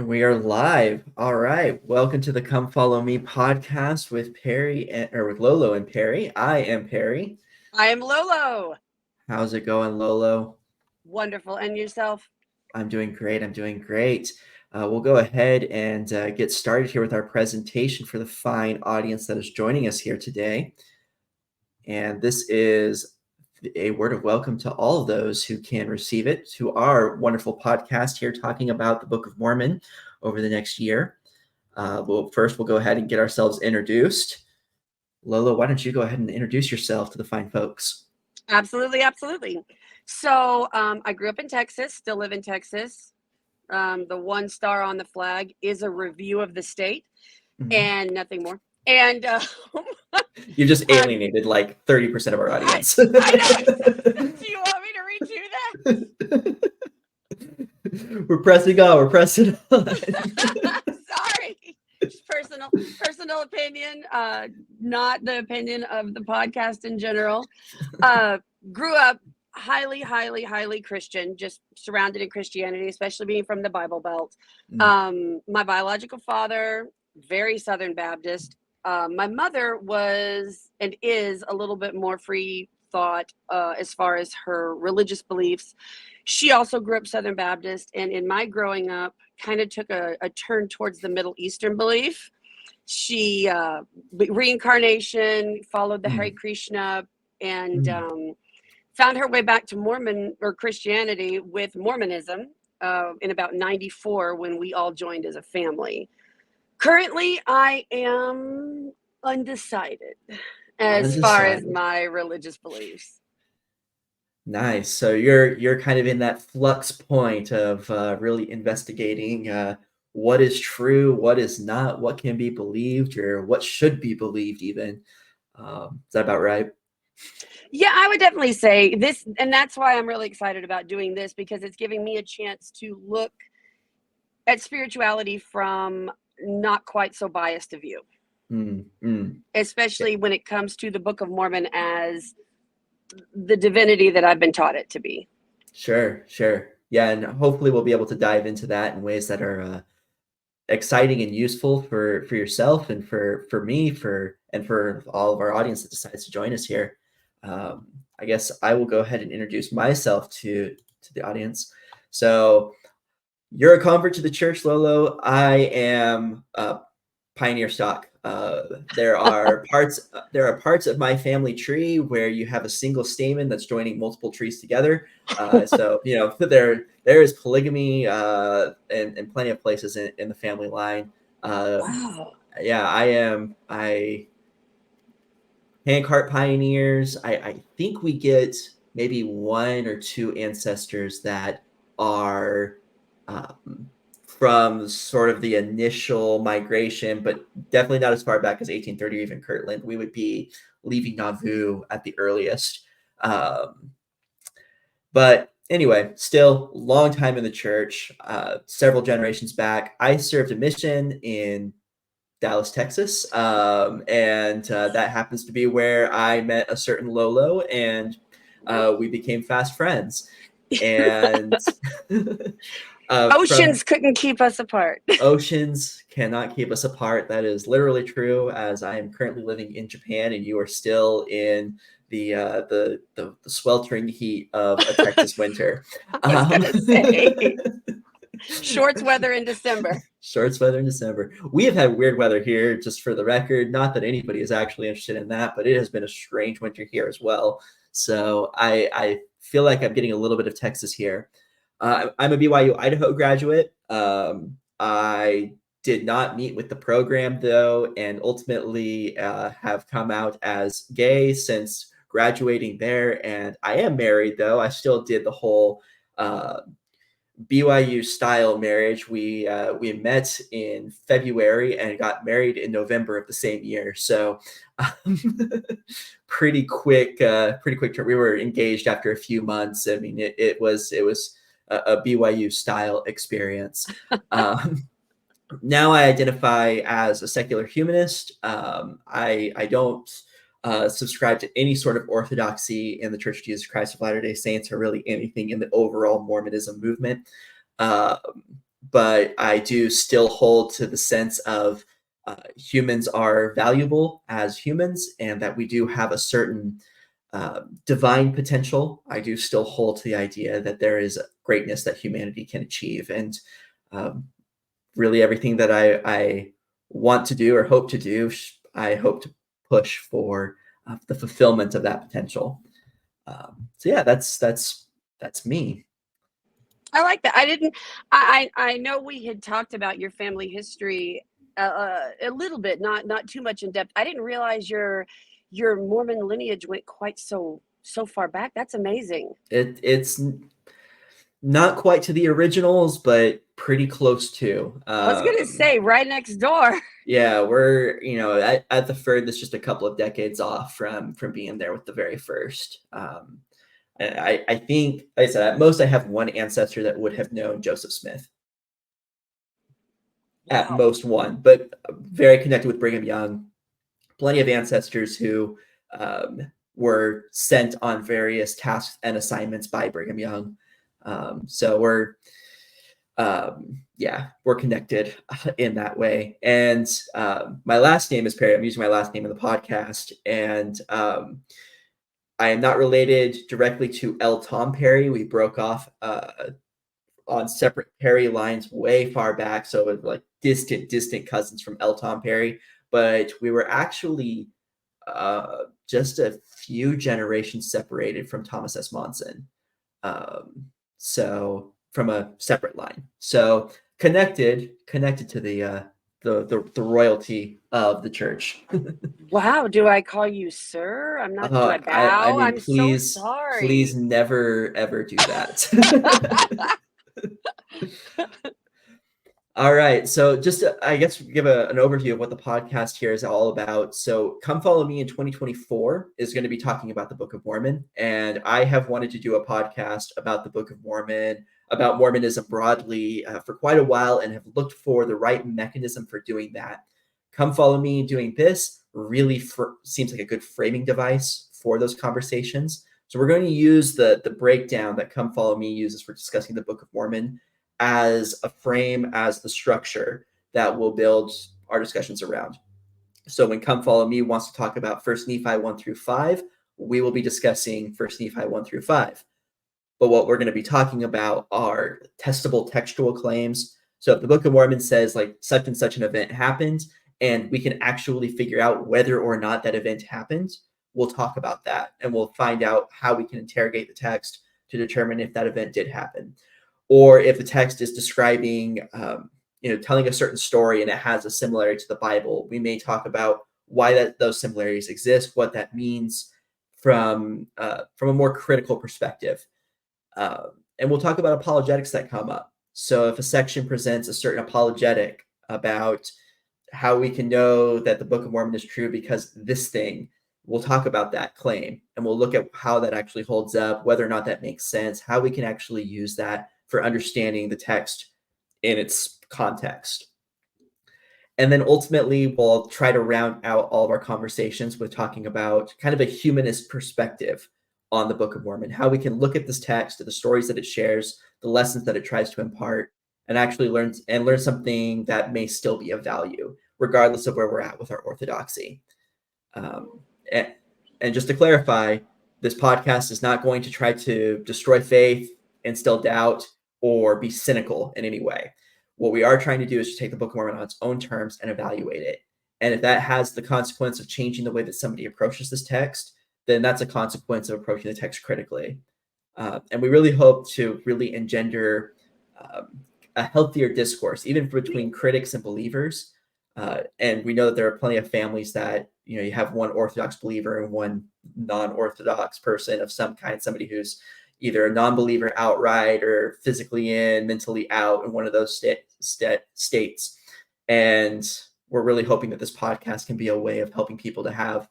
And we are live. All right. Welcome to the Come Follow Me podcast with with Lolo and Perry. I am Perry. I am Lolo. How's it going, Lolo? Wonderful. And yourself? I'm doing great. We'll go ahead and get started here with our presentation for the fine audience that is joining us here today. And this is a word of welcome to all of those who can receive it to our wonderful podcast here talking about the Book of Mormon over the next year. First, we'll go ahead and get ourselves introduced. Lolo, why don't you go ahead and introduce yourself to the fine folks? Absolutely. So I grew up in Texas, still live in Texas. The one star on the flag is a review of the state and nothing more. And you just alienated like 30% of our audience. I know. Do you want me to redo that? We're pressing on. Sorry. Just personal opinion, not the opinion of the podcast in general. Grew up highly Christian, just surrounded in Christianity, especially being from the Bible Belt. My biological father, very Southern Baptist. My mother was and is a little bit more free thought as far as her religious beliefs. She also grew up Southern Baptist, and in my growing up, kind of took a turn towards the Middle Eastern belief. She reincarnation, followed the Hare Krishna, and found her way back to Mormon or Christianity with Mormonism in about 94 when we all joined as a family. Currently, I am undecided as far as my religious beliefs. Nice. So you're kind of in that flux point of really investigating what is true, what is not, what can be believed, or what should be believed even. Is that about right? Yeah, I would definitely say this, and that's why I'm really excited about doing this, because it's giving me a chance to look at spirituality from not quite so biased a view. Especially when it comes to the Book of Mormon as the divinity that I've been taught it to be. Sure. Yeah, and hopefully we'll be able to dive into that in ways that are exciting and useful for yourself and for me, and for all of our audience that decides to join us here. I guess I will go ahead and introduce myself to the audience. So you're a convert to the church, Lolo. I am pioneer stock. There are parts of my family tree where you have a single stamen that's joining multiple trees together. So there is polygamy in plenty of places in the family line. Wow. Yeah, I handcart pioneers. I think we get maybe one or two ancestors that are from sort of the initial migration, but definitely not as far back as 1830 or even Kirtland. We would be leaving Nauvoo at the earliest. But anyway, still long time in the church, several generations back. I served a mission in Dallas, Texas, and that happens to be where I met a certain Lolo, and we became fast friends. And oceans couldn't keep us apart. Oceans cannot keep us apart. That is literally true, as I am currently living in Japan and you are still in the sweltering heat of a Texas winter. I was gonna say. Shorts weather in December. We have had weird weather here, just for the record. Not that anybody is actually interested in that, but it has been a strange winter here as well. So I feel like I'm getting a little bit of Texas here. I'm a BYU Idaho graduate. I did not meet with the program, though, and ultimately have come out as gay since graduating there. And I am married, though. I still did the whole BYU style marriage. We met in February and got married in November of the same year. So pretty quick turn. We were engaged after a few months. I mean, it was a BYU style experience. Now I identify as a secular humanist. I don't subscribe to any sort of orthodoxy in the Church of Jesus Christ of Latter-day Saints, or really anything in the overall Mormonism movement. but I do still hold to the sense of humans are valuable as humans, and that we do have a certain divine potential. I do still hold to the idea that there is greatness that humanity can achieve, and um, really everything that I want to do or hope to do, I hope to push for the fulfillment of that potential. So yeah, that's me. I like that. I didn't. I know we had talked about your family history a little bit, not too much in depth. I didn't realize your Mormon lineage went quite so far back. That's amazing. It's not quite to the originals, but pretty close to. I was gonna say right next door. Yeah, we're at the furthest just a couple of decades off from being there with the very first. I think, like I said, at most I have one ancestor that would have known Joseph Smith. At Wow. most one, but very connected with Brigham Young. Plenty of ancestors who were sent on various tasks and assignments by Brigham Young. So we're connected in that way. And my last name is Perry. I'm using my last name in the podcast, and I am not related directly to L. Tom Perry. We broke off on separate Perry lines way far back, so it was like distant cousins from L. Tom Perry. But we were actually just a few generations separated from Thomas S. Monson. So from a separate line. So connected to the royalty of the church. Wow. Do I call you sir? I'm not. Do I I bow? mean, I'm so please sorry. never ever do that. All right. So just I guess give an overview of what the podcast here is all about. So Come Follow Me in 2024 is going to be talking about the Book of Mormon. And I have wanted to do a podcast about the Book of Mormon, about Mormonism broadly for quite a while, and have looked for the right mechanism for doing that. Come Follow Me doing this really seems like a good framing device for those conversations. So we're going to use the breakdown that Come Follow Me uses for discussing the Book of Mormon as a frame, as the structure that we'll build our discussions around. So when Come Follow Me wants to talk about First Nephi 1 through 5, we will be discussing First Nephi 1 through 5. But what we're going to be talking about are testable textual claims. So if the Book of Mormon says like such and such an event happened, and we can actually figure out whether or not that event happened, we'll talk about that, and we'll find out how we can interrogate the text to determine if that event did happen. Or if the text is describing, telling a certain story and it has a similarity to the Bible, we may talk about why those similarities exist, what that means from a more critical perspective. And we'll talk about apologetics that come up. So if a section presents a certain apologetic about how we can know that the Book of Mormon is true because this thing, we'll talk about that claim, and we'll look at how that actually holds up, whether or not that makes sense, how we can actually use that for understanding the text in its context. And then ultimately, we'll try to round out all of our conversations with talking about kind of a humanist perspective on the Book of Mormon, how we can look at this text, the stories that it shares, the lessons that it tries to impart, and actually learn something that may still be of value, regardless of where we're at with our orthodoxy. Um, and, and just to clarify, this podcast is not going to try to destroy faith, instill doubt, or be cynical in any way. What we are trying to do is to take the Book of Mormon on its own terms and evaluate it. And if that has the consequence of changing the way that somebody approaches this text, then that's a consequence of approaching the text critically. And we really hope to really engender a healthier discourse, even between critics and believers. And we know that there are plenty of families that, you have one Orthodox believer and one non-Orthodox person of some kind, somebody who's either a non-believer outright or physically in, mentally out in one of those states. And we're really hoping that this podcast can be a way of helping people to have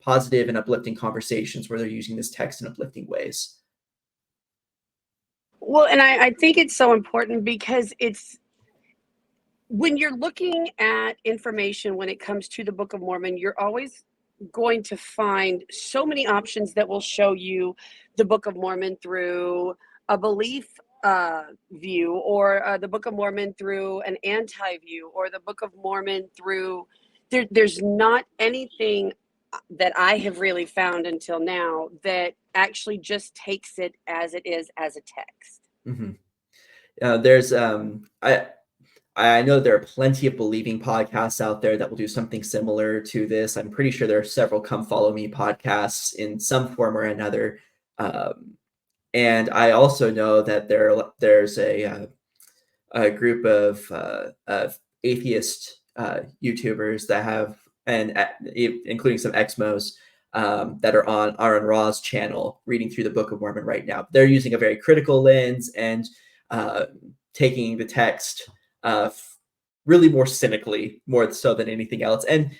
positive and uplifting conversations where they're using this text in uplifting ways. Well, and I think it's so important because it's when you're looking at information when it comes to the Book of Mormon, you're always going to find so many options that will show you the Book of Mormon through a belief, view, or the Book of Mormon through an anti-view, or the Book of Mormon through there's not anything that I have really found until now that actually just takes it as it is as a text. There's I know there are plenty of believing podcasts out there that will do something similar to this. I'm pretty sure there are several Come Follow Me podcasts in some form or another. And I also know that there's a group of atheist YouTubers that have, and including some Exmos, that are on Aaron Ra's channel, reading through the Book of Mormon right now. They're using a very critical lens and taking the text really more cynically, more so than anything else. And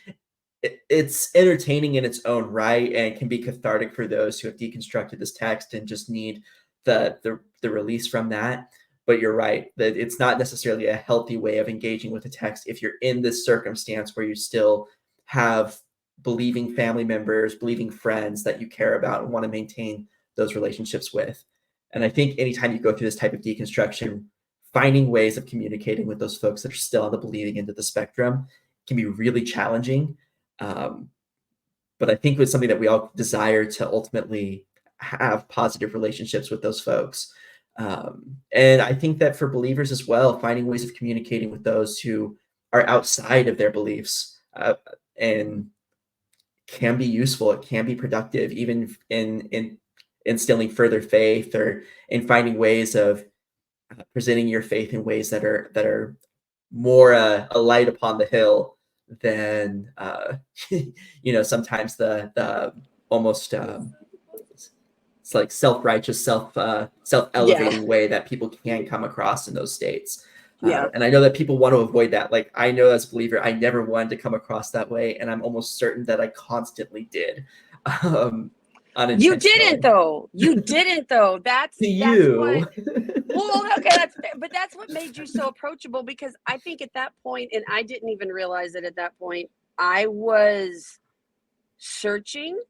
it's entertaining in its own right and can be cathartic for those who have deconstructed this text and just need the release from that. But you're right that it's not necessarily a healthy way of engaging with the text if you're in this circumstance where you still have believing family members, believing friends that you care about and want to maintain those relationships with. And I think anytime you go through this type of deconstruction, finding ways of communicating with those folks that are still on the believing end of the spectrum can be really challenging. But I think it's something that we all desire to ultimately have positive relationships with those folks. And I think that for believers as well, finding ways of communicating with those who are outside of their beliefs and can be useful. It can be productive, even in instilling further faith or in finding ways of presenting your faith in ways that are more a light upon the hill than sometimes the almost it's like self-righteous, self-elevating way that people can come across in those states. And I know that people want to avoid that. Like, I know as a believer, I never wanted to come across that way, and I'm almost certain that I constantly did. You didn't though. You didn't though. That's what. Well, okay, that's what made you so approachable, because I think at that point, and I didn't even realize it at that point, I was searching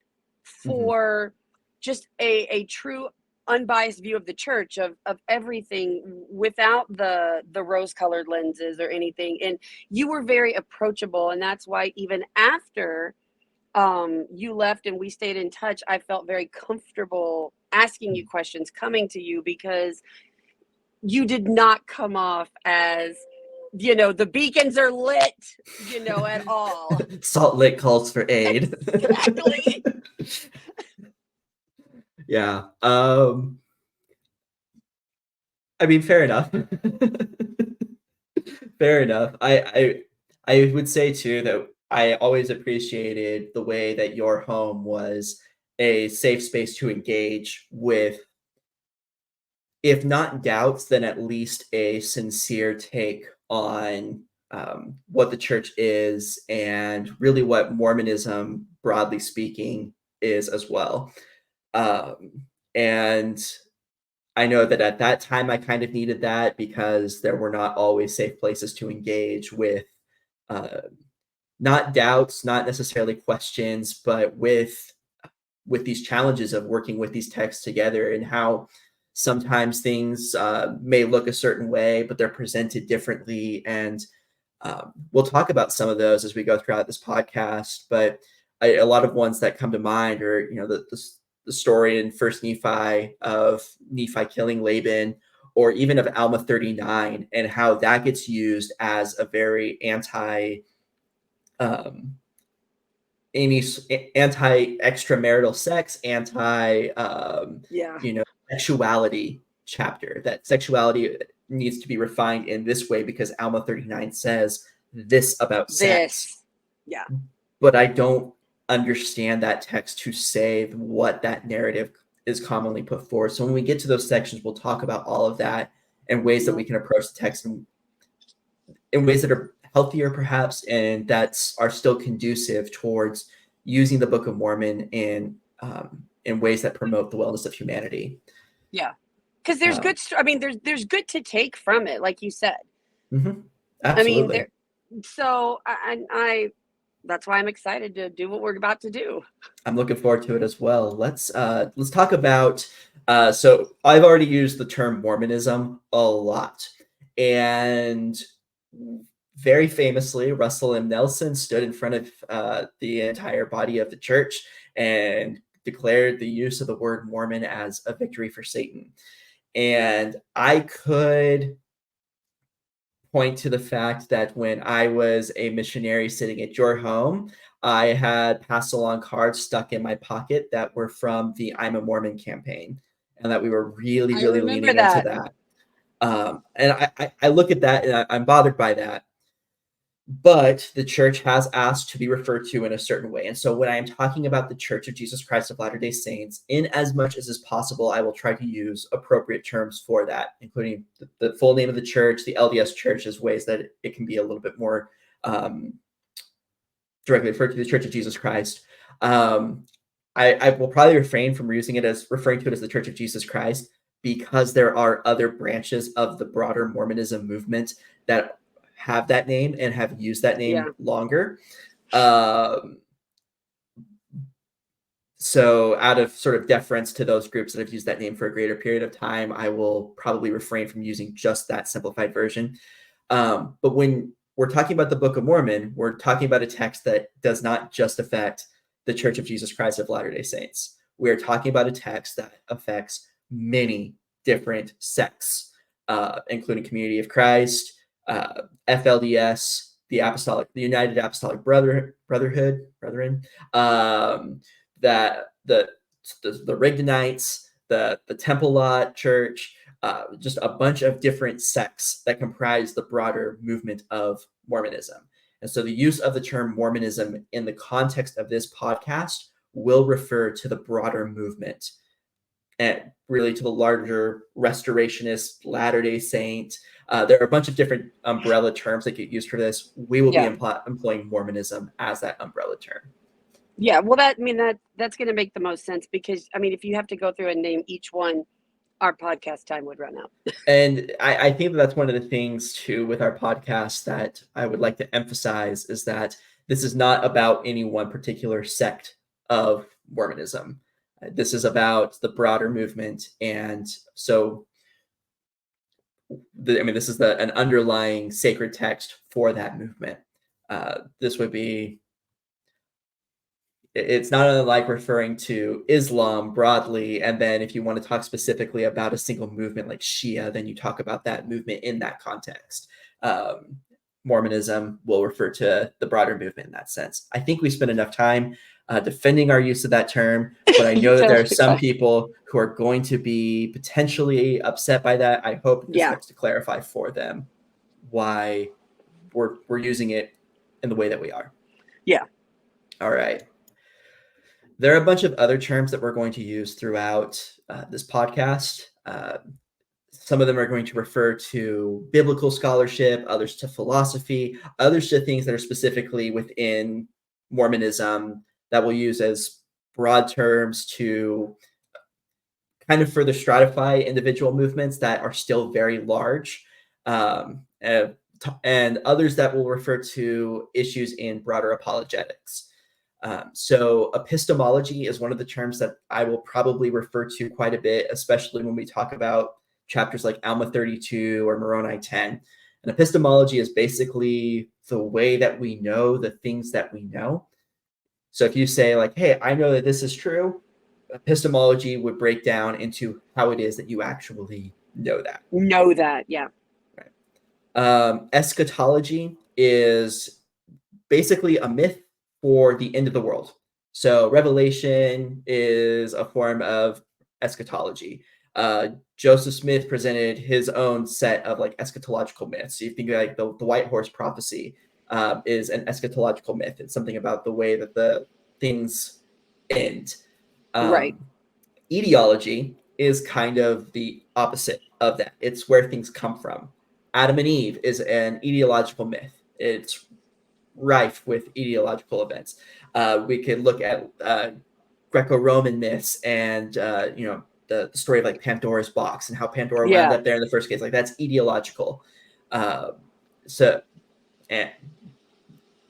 for just a true unbiased view of the church, of everything, without the rose-colored lenses or anything. And you were very approachable, and that's why even after you left and we stayed in touch, I felt very comfortable asking you questions, coming to you, because you did not come off as, the beacons are lit, at all. Salt Lake calls for aid. Exactly. Yeah. I mean, fair enough. Fair enough. I would say too that I always appreciated the way that your home was a safe space to engage with, if not doubts, then at least a sincere take on what the church is and really what Mormonism, broadly speaking, is as well. And I know that at that time I kind of needed that, because there were not always safe places to engage with, not doubts, not necessarily questions, but with these challenges of working with these texts together, and how sometimes things may look a certain way, but they're presented differently. And we'll talk about some of those as we go throughout this podcast. But a lot of ones that come to mind are, the story in First Nephi of Nephi killing Laban, or even of Alma 39, and how that gets used as a very anti-extramarital sex, sexuality chapter. That sexuality needs to be refined in this way because Alma 39 says this about sex. Yeah. But I don't understand that text to say what that narrative is commonly put forward. So when we get to those sections, we'll talk about all of that and ways that we can approach the text in ways that are healthier, perhaps, and that are still conducive towards using the Book of Mormon in ways that promote the wellness of humanity. Yeah, because there's good. I mean, there's good to take from it, like you said. Absolutely. I mean, so I that's why I'm excited to do what we're about to do. I'm looking forward to it as well. Let's talk about So I've already used the term Mormonism a lot. And very famously, Russell M. Nelson stood in front of the entire body of the church and declared the use of the word Mormon as a victory for Satan. And I could point to the fact that when I was a missionary sitting at your home, I had pass along cards stuck in my pocket that were from the I'm a Mormon campaign, and that we were really, I really remember leaning into that. that. And I look at that and I'm bothered by that. But the church has asked to be referred to in a certain way. And so when I am talking about the Church of Jesus Christ of Latter-day Saints, in as much as is possible, I will try to use appropriate terms for that, including the full name of the church, the LDS church, as ways that it can be a little bit more directly referred to the Church of Jesus Christ. I will probably refrain from referring to it as the Church of Jesus Christ, because there are other branches of the broader Mormonism movement that have that name and have used that name longer. So out of sort of deference to those groups that have used that name for a greater period of time, I will probably refrain from using just that simplified version. But when we're talking about the Book of Mormon, we're talking about a text that does not just affect the Church of Jesus Christ of Latter-day Saints. We are talking about a text that affects many different sects, including Community of Christ, FLDS, the United Apostolic Brethren, that the Rigdonites, the Temple Lot Church, just a bunch of different sects that comprise the broader movement of Mormonism. And so the use of the term Mormonism in the context of this podcast will refer to the broader movement, and really to the larger restorationist Latter-day Saint. There are a bunch of different umbrella terms that get used for this. We will be employing Mormonism as that umbrella term. Yeah, well, that's going to make the most sense, because if you have to go through and name each one, our podcast time would run out. And I think that's one of the things too with our podcast that I would like to emphasize, is that this is not about any one particular sect of Mormonism. This is about the broader movement, and so this is an underlying sacred text for that movement. This would be. It's not unlike referring to Islam broadly, and then if you want to talk specifically about a single movement like Shia, then you talk about that movement in that context. Mormonism will refer to the broader movement in that sense. I think we spent enough time defending our use of that term, but I know that there are some people who are going to be potentially upset by that. I hope this helps to clarify for them why we're using it in the way that we are. Yeah. All right. There are a bunch of other terms that we're going to use throughout this podcast. Some of them are going to refer to biblical scholarship, others to philosophy, others to things that are specifically within Mormonism that we'll use as broad terms to kind of further stratify individual movements that are still very large, and others that will refer to issues in broader apologetics. So epistemology is one of the terms that I will probably refer to quite a bit, especially when we talk about chapters like Alma 32 or Moroni 10. And epistemology is basically the way that we know the things that we know. So if you say like, hey, I know that this is true, epistemology would break down into how it is that you actually know that. Yeah. Right. Eschatology is basically a myth for the end of the world. So Revelation is a form of eschatology. Joseph Smith presented his own set of like eschatological myths. So you think like the white horse prophecy is an eschatological myth. It's something about the way that the things end. Right. Etiology is kind of the opposite of that. It's where things come from. Adam and Eve is an etiological myth. It's rife with etiological events. We could look at Greco-Roman myths and the story of like Pandora's box and how Pandora wound up there in the first case. Like that's etiological. And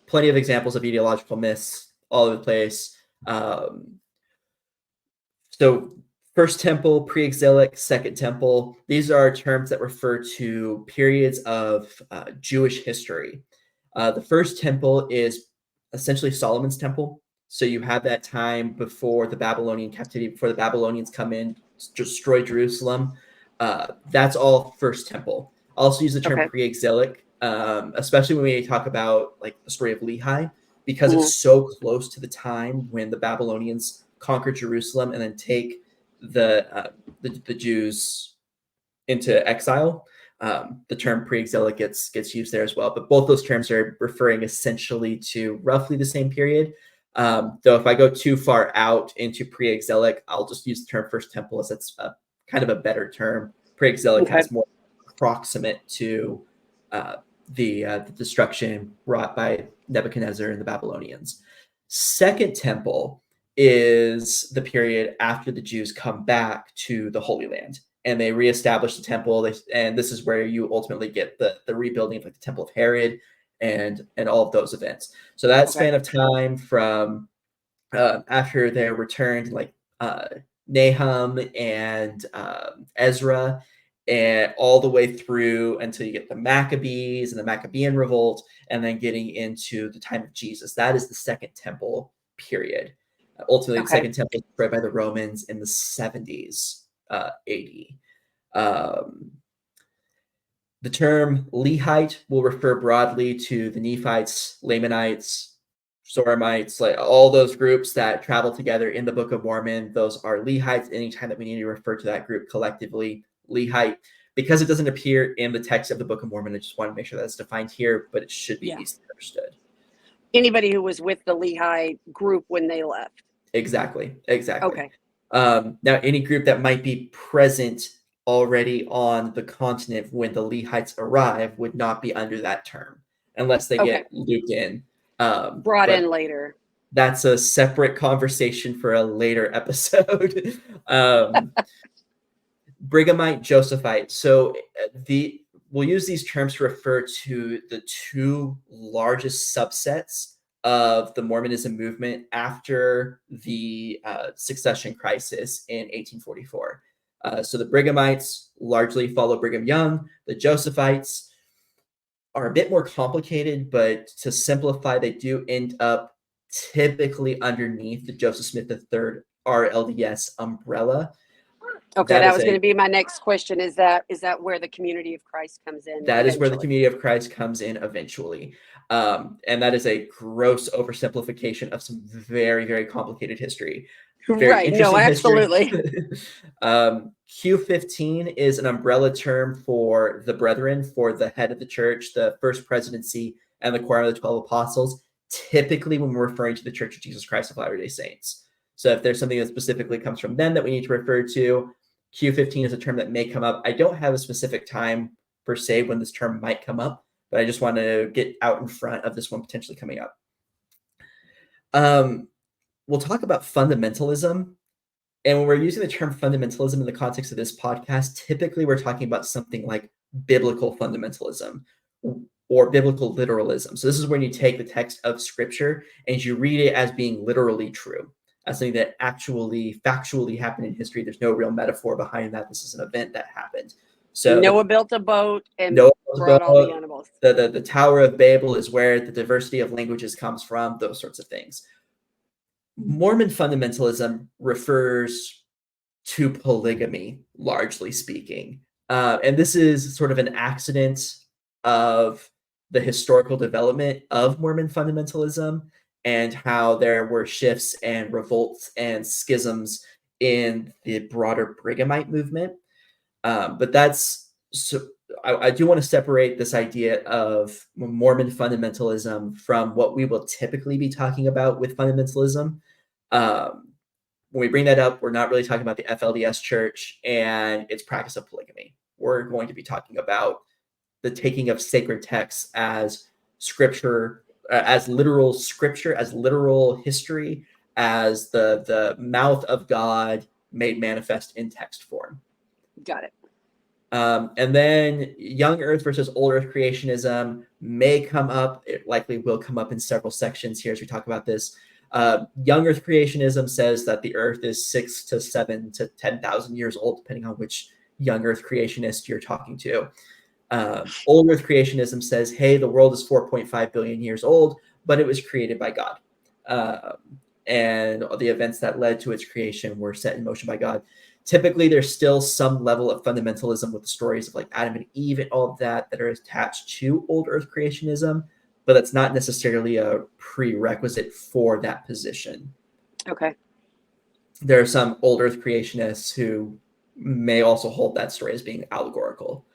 plenty of examples of etiological myths all over the place. So First temple, pre-exilic, second temple. These are terms that refer to periods of Jewish history. The first temple is essentially Solomon's temple. So you have that time before the Babylonian captivity, before the Babylonians come in, destroy Jerusalem. That's all first temple. I also use the term Okay. pre-exilic, especially when we talk about like the story of Lehi, because Mhm. it's so close to the time when the Babylonians conquer Jerusalem and then take the Jews into exile. The term pre-exilic gets used there as well, but both those terms are referring essentially to roughly the same period. Though if I go too far out into pre-exilic, I'll just use the term first temple as it's kind of a better term. Pre-exilic Okay. has more proximate to the destruction wrought by Nebuchadnezzar and the Babylonians. Second temple is the period after the Jews come back to the Holy Land and they reestablish the temple. And this is where you ultimately get the rebuilding of like the Temple of Herod and all of those events. So that span of time from after their return, like Nahum and Ezra, and all the way through until you get the Maccabees and the Maccabean revolt, and then getting into the time of Jesus. That is the Second Temple period. Ultimately, the Second Temple was destroyed by the Romans in the 70s AD. The term Lehite will refer broadly to the Nephites, Lamanites, Zoramites, like all those groups that travel together in the Book of Mormon. Those are Lehites. Anytime that we need to refer to that group collectively, Lehite. Because it doesn't appear in the text of the Book of Mormon, I just want to make sure that's defined here, but it should be easily understood. Anybody who was with the Lehi group when they left. Exactly. Okay. Now, any group that might be present already on the continent when the Lehites arrive would not be under that term unless they get looped in. Brought in later. That's a separate conversation for a later episode. Brighamite, Josephite. So we'll use these terms to refer to the two largest subsets of the Mormonism movement after the succession crisis in 1844. So the Brighamites largely follow Brigham Young. The Josephites are a bit more complicated, but to simplify, they do end up typically underneath the Joseph Smith III RLDS umbrella. Okay, that was going to be my next question. Is that where the Community of Christ comes in? That is where the Community of Christ comes in eventually. And that is a gross oversimplification of some very, very complicated history. Very interesting absolutely. Q15 is an umbrella term for the brethren, for the head of the church, the first presidency, and the quorum of the 12 apostles, typically when we're referring to the Church of Jesus Christ of Latter-day Saints. So if there's something that specifically comes from them that we need to refer to, Q15 is a term that may come up. I don't have a specific time per se when this term might come up, but I just want to get out in front of this one potentially coming up. We'll talk about fundamentalism. And when we're using the term fundamentalism in the context of this podcast, typically we're talking about something like biblical fundamentalism or biblical literalism. So this is when you take the text of scripture and you read it as being literally true, as something that actually factually happened in history. There's no real metaphor behind that. This is an event that happened. So Noah built a boat and brought all the animals. The Tower of Babel is where the diversity of languages comes from, those sorts of things. Mormon fundamentalism refers to polygamy, largely speaking. And this is sort of an accident of the historical development of Mormon fundamentalism and how there were shifts and revolts and schisms in the broader Brighamite movement. But that's so I do want to separate this idea of Mormon fundamentalism from what we will typically be talking about with fundamentalism. When we bring that up, we're not really talking about the FLDS church and its practice of polygamy. We're going to be talking about the taking of sacred texts as scripture, as literal scripture, as literal history, as the mouth of God made manifest in text form. Got it. And then young earth versus old earth creationism may come up. It likely will come up in several sections here as we talk about this. Young Earth creationism says that the Earth is 6 to 7 to 10,000 years old, depending on which young Earth creationist you're talking to. Old Earth creationism says, hey, the world is 4.5 billion years old, but it was created by God. And the events that led to its creation were set in motion by God. Typically, there's still some level of fundamentalism with the stories of like Adam and Eve and all of that are attached to Old Earth creationism, but that's not necessarily a prerequisite for that position. Okay. There are some Old Earth creationists who may also hold that story as being allegorical.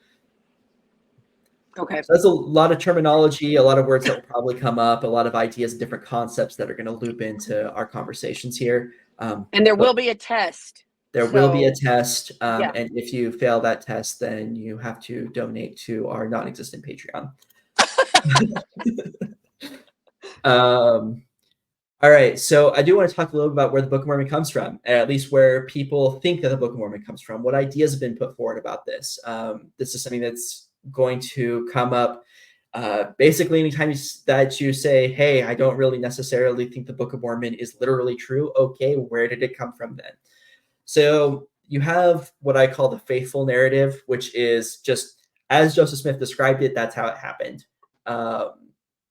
Okay. So that's a lot of terminology, a lot of words that will probably come up, a lot of ideas and different concepts that are going to loop into our conversations here. And there will be a test. There will be a test. Yeah. And if you fail that test, then you have to donate to our non-existent Patreon. All right. So I do want to talk a little about where the Book of Mormon comes from, at least where people think that the Book of Mormon comes from. What ideas have been put forward about this? This is something that's going to come up basically anytime that you say, hey, I don't really necessarily think the Book of Mormon is literally true. Okay, where did it come from then? So you have what I call the faithful narrative, which is just as Joseph Smith described it, that's how it happened.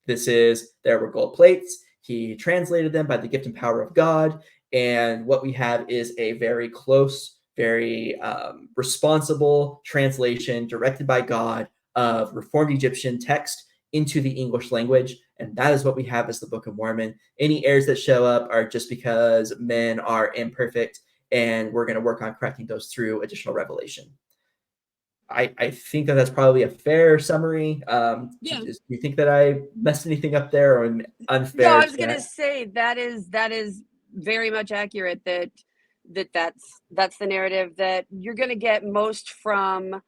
This is, there were gold plates. He translated them by the gift and power of God. And what we have is a very close, very responsible translation directed by God of Reformed Egyptian text into the English language. And that is what we have as the Book of Mormon. Any errors that show up are just because men are imperfect, and we're going to work on correcting those through additional revelation. I think that that's probably a fair summary. Do you think that I messed anything up there or unfair? No, I was going to say that is very much accurate. That's the narrative that you're going to get most from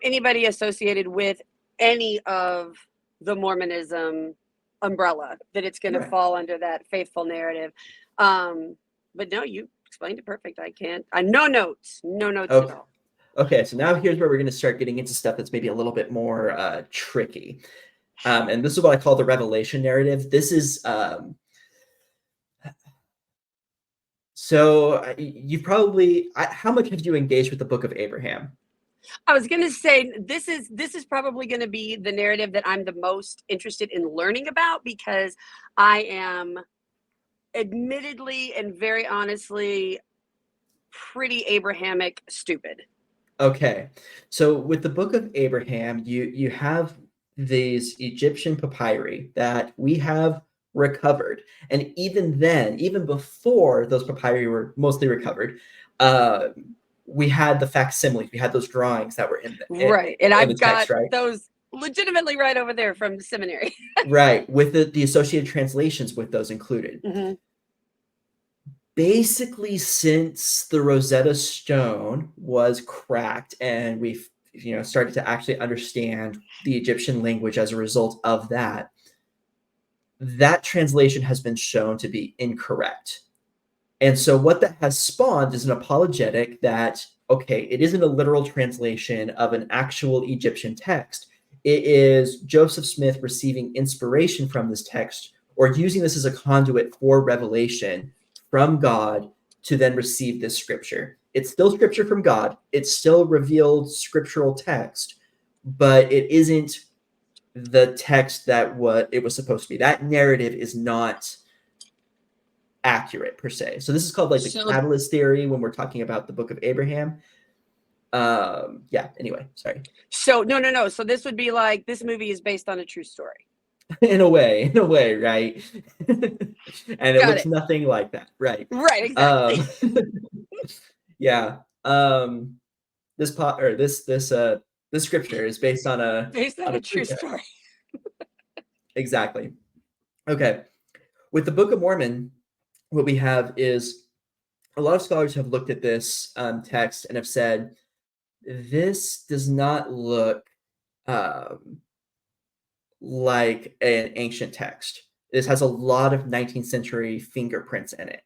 anybody associated with any of the Mormonism umbrella, that it's going to fall under that faithful narrative. But no, you explained it perfect. I'm no notes at all. Okay, so now here's where we're going to start getting into stuff that's maybe a little bit more tricky. And this is what I call the revelation narrative. This is so you probably, how much have you engaged with the Book of Abraham? I was going to say this is probably going to be the narrative that I'm the most interested in learning about, because I am admittedly and very honestly pretty Abrahamic stupid. Okay, so with the Book of Abraham, you have these Egyptian papyri that we have recovered, and even then, even before those papyri were mostly recovered, we had the facsimiles, we had those drawings that were in the and I've the text, got those legitimately right over there from the seminary. Right, with the associated translations with those included. Mm-hmm. Basically, since the Rosetta Stone was cracked and we've started to actually understand the Egyptian language as a result of that, that translation has been shown to be incorrect. And so what that has spawned is an apologetic that, okay, it isn't a literal translation of an actual Egyptian text. It is Joseph Smith receiving inspiration from this text, or using this as a conduit for revelation from God to then receive this scripture. It's still scripture from God. It's still revealed scriptural text, but it isn't the text that what it was supposed to be. That narrative is not accurate per se. So this is called like the catalyst theory when we're talking about the Book of Abraham. Anyway, sorry. So no. So this would be like, this movie is based on a true story. in a way, right? And it looks nothing like that, right? Right, exactly. This scripture is based on a true story. Exactly. Okay. With the Book of Mormon, what we have is a lot of scholars have looked at this text and have said, this does not look like an ancient text. This has a lot of 19th century fingerprints in it.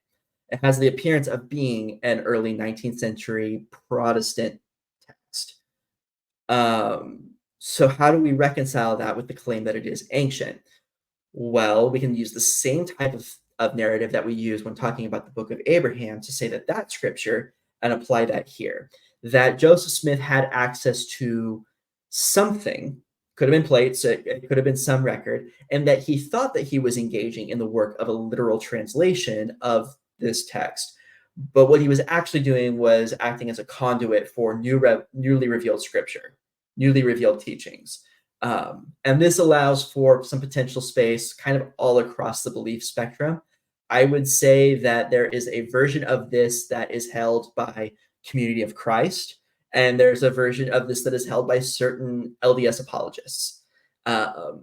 It has the appearance of being an early 19th century Protestant text. So how do we reconcile that with the claim that it is ancient? Well, we can use the same type of narrative that we use when talking about the Book of Abraham to say that that's scripture and apply that here. That Joseph Smith had access to something, could have been plates, it could have been some record, and that he thought that he was engaging in the work of a literal translation of this text. But what he was actually doing was acting as a conduit for newly revealed scripture, newly revealed teachings. And this allows for some potential space kind of all across the belief spectrum. I would say that there is a version of this that is held by Community of Christ, and there's a version of this that is held by certain LDS apologists. Not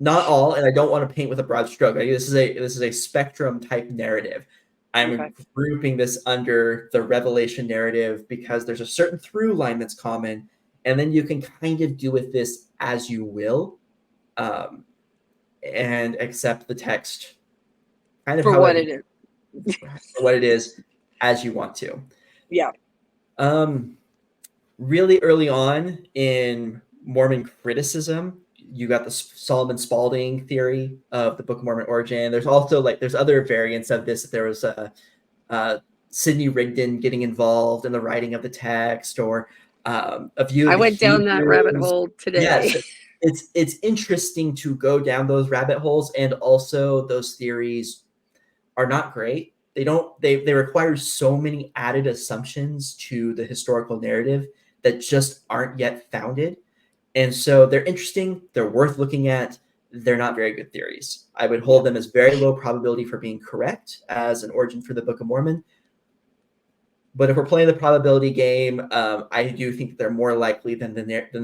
all, and I don't want to paint with a broad stroke. This is a spectrum type narrative. I'm grouping this under the revelation narrative because there's a certain through line that's common, and then you can kind of do with this as you will, and accept the text kind of for what it is, for what it is, as you want to. Yeah. Really early on in Mormon criticism, you got the Solomon Spaulding theory of the Book of Mormon origin. There's also there's other variants of this. There was Sidney Rigdon getting involved in the writing of the text, or a view. I went down that rabbit hole today. Yes, it's interesting to go down those rabbit holes, and also those theories are not great. They require so many added assumptions to the historical narrative that just aren't yet founded. And so they're interesting, they're worth looking at, they're not very good theories. I would hold them as very low probability for being correct as an origin for the Book of Mormon. But if we're playing the probability game, I do think they're more likely than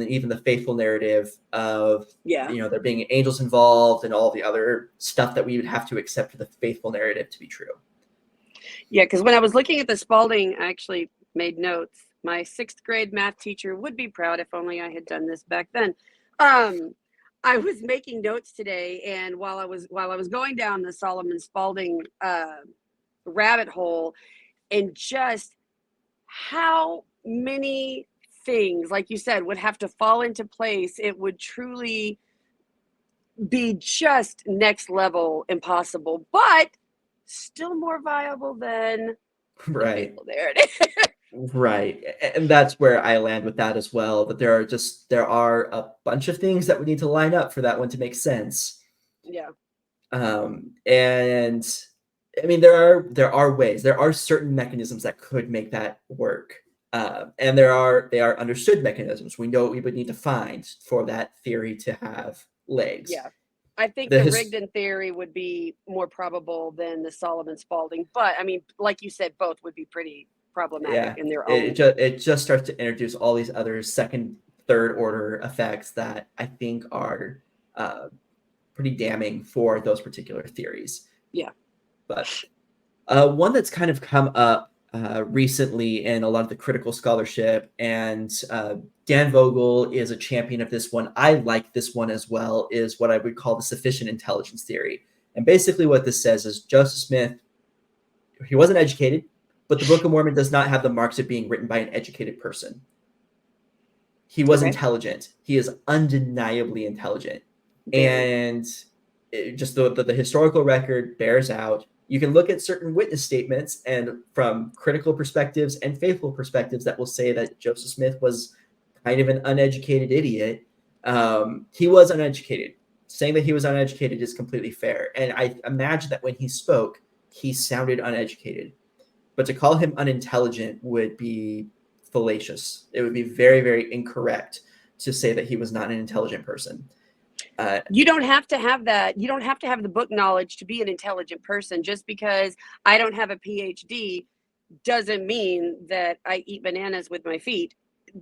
even the faithful narrative of, there being angels involved and all the other stuff that we would have to accept for the faithful narrative to be true. Yeah, because when I was looking at the Spaulding, I actually made notes. My 6th grade math teacher would be proud if only I had done this back then. I was making notes today, and while I was going down the Solomon Spaulding rabbit hole, and just how many things, like you said, would have to fall into place, it would truly be just next level impossible, but still more viable than right there it is. Right. And that's where I land with that as well, that there are a bunch of things that would need to line up for that one to make sense. Yeah. And I mean, there are ways, there are certain mechanisms that could make that work. And they are understood mechanisms. We know what we would need to find for that theory to have legs. Yeah. I think the Rigdon theory would be more probable than the Solomon Spaulding, but I mean, like you said, both would be pretty problematic in their own. It just starts to introduce all these other second, third order effects that I think are pretty damning for those particular theories. Yeah. But one that's kind of come up recently in a lot of the critical scholarship, and Dan Vogel is a champion of this one. I like this one as well, is what I would call the sufficient intelligence theory. And basically what this says is Joseph Smith, he wasn't educated, but the Book of Mormon does not have the marks of being written by an educated person. He was intelligent. He is undeniably intelligent. And just the historical record bears out. You can look at certain witness statements and from critical perspectives and faithful perspectives that will say that Joseph Smith was kind of an uneducated idiot. He was uneducated. Saying that he was uneducated is completely fair. And I imagine that when he spoke, he sounded uneducated. But to call him unintelligent would be fallacious. It would be very, very incorrect to say that he was not an intelligent person. You don't have to have that. You don't have to have the book knowledge to be an intelligent person. Just because I don't have a PhD doesn't mean that I eat bananas with my feet.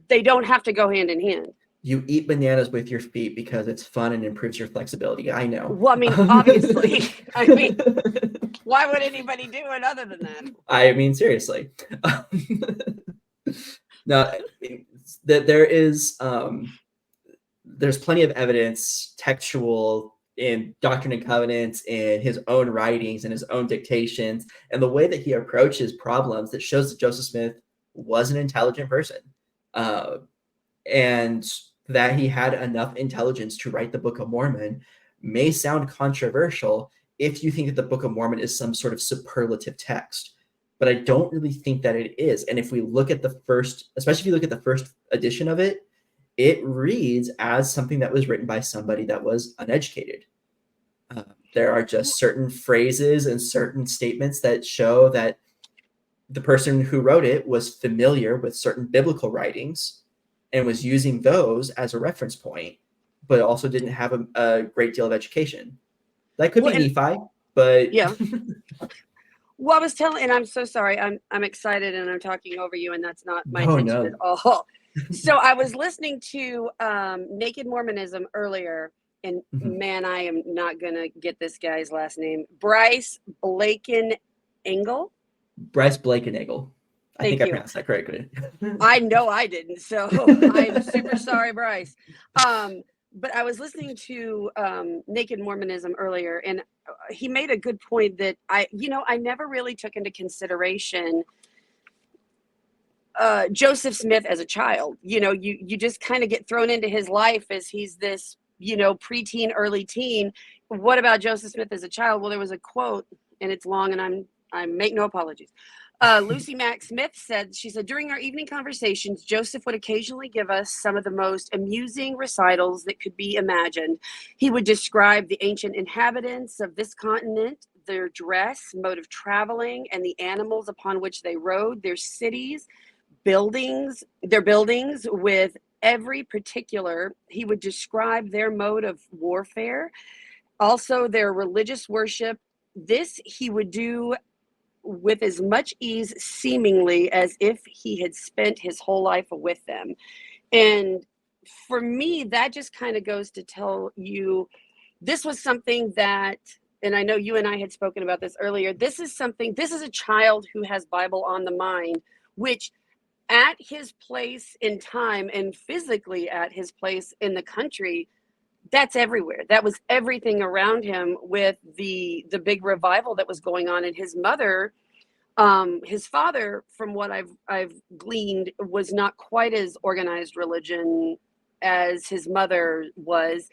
They don't have to go hand in hand. You eat bananas with your feet because it's fun and improves your flexibility. I know. Well, I mean, obviously. I mean, why would anybody do it other than that? I mean, seriously. Now, there is... there's plenty of evidence, textual, in Doctrine and Covenants, in his own writings and his own dictations, and the way that he approaches problems that shows that Joseph Smith was an intelligent person, and that he had enough intelligence to write the Book of Mormon. may sound controversial if you think that the Book of Mormon is some sort of superlative text. But I don't really think that it is. And if we look at the first, especially if you look at the first edition of it, it reads as something that was written by somebody that was uneducated. There are just certain phrases and certain statements that show that the person who wrote it was familiar with certain biblical writings and was using those as a reference point, but also didn't have a great deal of education. That could be Nephi, but yeah. Well, I was telling, and I'm so sorry. I'm excited, and I'm talking over you, and that's not my intention at all. So I was listening to Naked Mormonism earlier, and man, I am not gonna get this guy's last name. Bryce Blakenagel. Bryce Blakenagel. I think I pronounced that correctly. I know I didn't, so I'm super sorry, Bryce. But I was listening to Naked Mormonism earlier, and he made a good point that I never really took into consideration Joseph Smith as a child. You just kind of get thrown into his life as he's this, preteen, early teen. What about Joseph Smith as a child? Well, there was a quote, and it's long, and I make no apologies. Lucy Mack Smith said, during our evening conversations, Joseph would occasionally give us some of the most amusing recitals that could be imagined. He would describe the ancient inhabitants of this continent, their dress, mode of traveling, and the animals upon which they rode, their cities, their buildings with every particular. He would describe their mode of warfare, also their religious worship. This he would do with as much ease, seemingly, as if he had spent his whole life with them. And for me, that just kind of goes to tell you, this was something that, and I know you and I had spoken about this earlier, this is a child who has Bible on the mind, which at his place in time and physically at his place in the country, that's everywhere. That was everything around him with the big revival that was going on. And his mother, his father, from what I've gleaned, was not quite as organized religion as his mother was.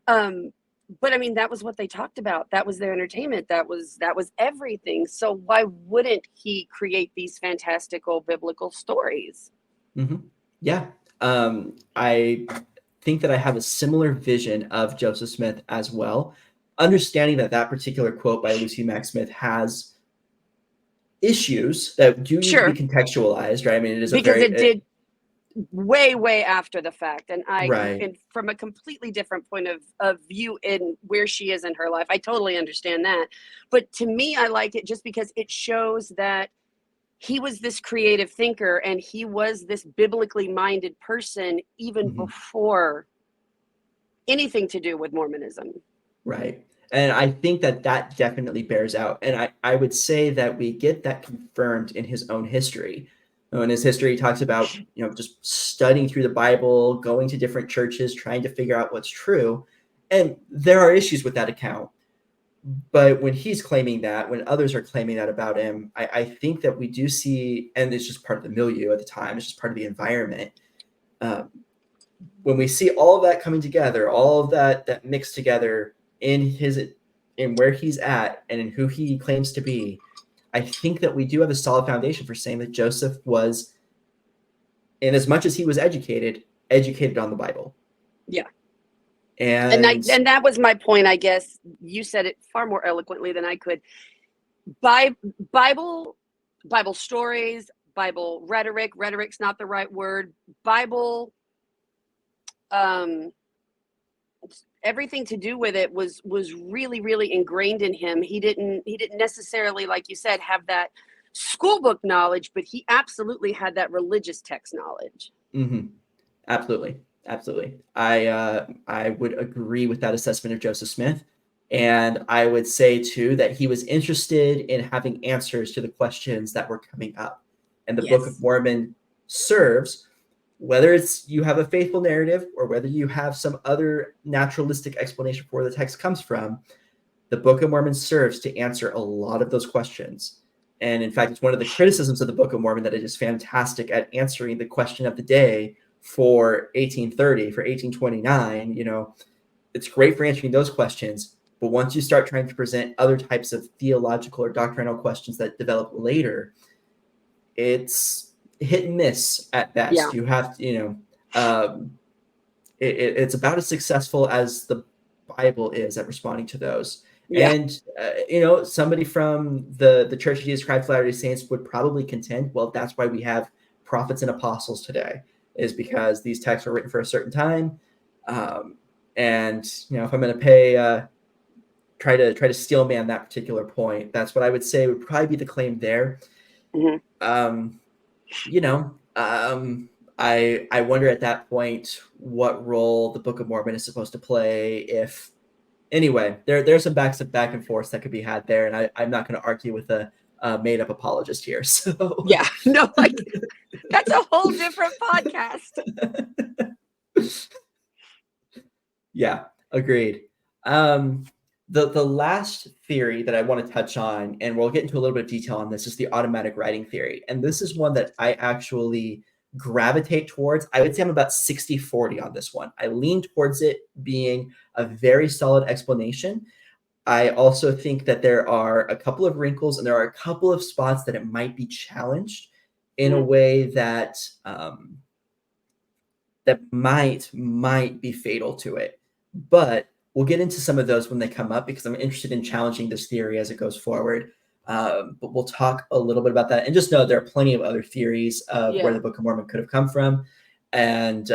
But I mean, that was what they talked about. That was their entertainment. That was everything. So why wouldn't he create these fantastical biblical stories? Yeah. I think that I have a similar vision of Joseph Smith as well, understanding that particular quote by Lucy Mack Smith has issues that do need to be contextualized, right? I mean, it is because it did way after the fact, and and from a completely different point of view in where she is in her life. I totally understand that, but to me, I like it just because it shows that he was this creative thinker and he was this biblically minded person even before anything to do with Mormonism. Right. And I think that definitely bears out. And I would say that we get that confirmed in his own history. In his history, he talks about, just studying through the Bible, going to different churches, trying to figure out what's true. And there are issues with that account. But when he's claiming that, when others are claiming that about him, I think that we do see, and it's just part of the milieu at the time, it's just part of the environment. When we see all of that coming together, all of that mixed together in where he's at and in who he claims to be, I think that we do have a solid foundation for saying that Joseph was, in as much as he was educated on the Bible. Yeah. And that was my point, I guess. You said it far more eloquently than I could. Bible stories, Bible rhetoric's not the right word. Bible, everything to do with it was really, really ingrained in him. He didn't necessarily, like you said, have that school book knowledge, but he absolutely had that religious text knowledge. Absolutely. I would agree with that assessment of Joseph Smith. And I would say, too, that he was interested in having answers to the questions that were coming up. And the Book of Mormon serves, whether it's you have a faithful narrative or whether you have some other naturalistic explanation for where the text comes from, the Book of Mormon serves to answer a lot of those questions. And in fact, it's one of the criticisms of the Book of Mormon that it is fantastic at answering the question of the day for 1830, for 1829. it's great for answering those questions. But once you start trying to present other types of theological or doctrinal questions that develop later, it's hit and miss at best. Yeah. You have to, it's about as successful as the Bible is at responding to those. Yeah. And somebody from the Church of Jesus Christ of Latter-day Saints would probably contend, well, that's why we have prophets and apostles today, is because these texts were written for a certain time. And if I'm going to try to steel man that particular point, that's what I would say would probably be the claim there. Mm-hmm. I wonder at that point what role the Book of Mormon is supposed to play. If anyway, there's some back and forth that could be had there, and I'm not going to argue with a made up apologist here. So yeah, no, like that's a whole different podcast. Yeah, agreed. The last theory that I want to touch on, and we'll get into a little bit of detail on this, is the automatic writing theory. And this is one that I actually gravitate towards. I would say I'm about 60-40 on this one. I lean towards it being a very solid explanation. I also think that there are a couple of wrinkles and there are a couple of spots that it might be challenged in a way that that might be fatal to it. But we'll get into some of those when they come up, because I'm interested in challenging this theory as it goes forward. But we'll talk a little bit about that. And just know there are plenty of other theories of where the Book of Mormon could have come from. And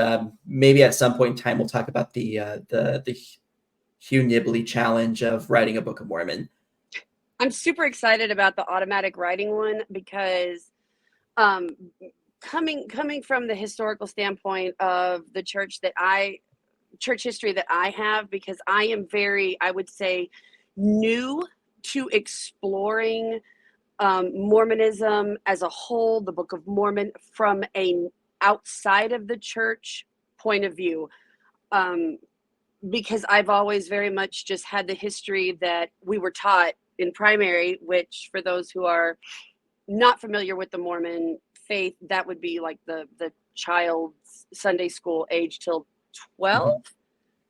maybe at some point in time, we'll talk about the Hugh Nibley challenge of writing a Book of Mormon. I'm super excited about the automatic writing one, because coming from the historical standpoint of the church history that I have, because I am very, I would say, new to exploring Mormonism as a whole, the Book of Mormon, from a outside of the church point of view. Because I've always very much just had the history that we were taught in primary, which for those who are not familiar with the Mormon faith, that would be like the child's Sunday school age till 12. Mm-hmm.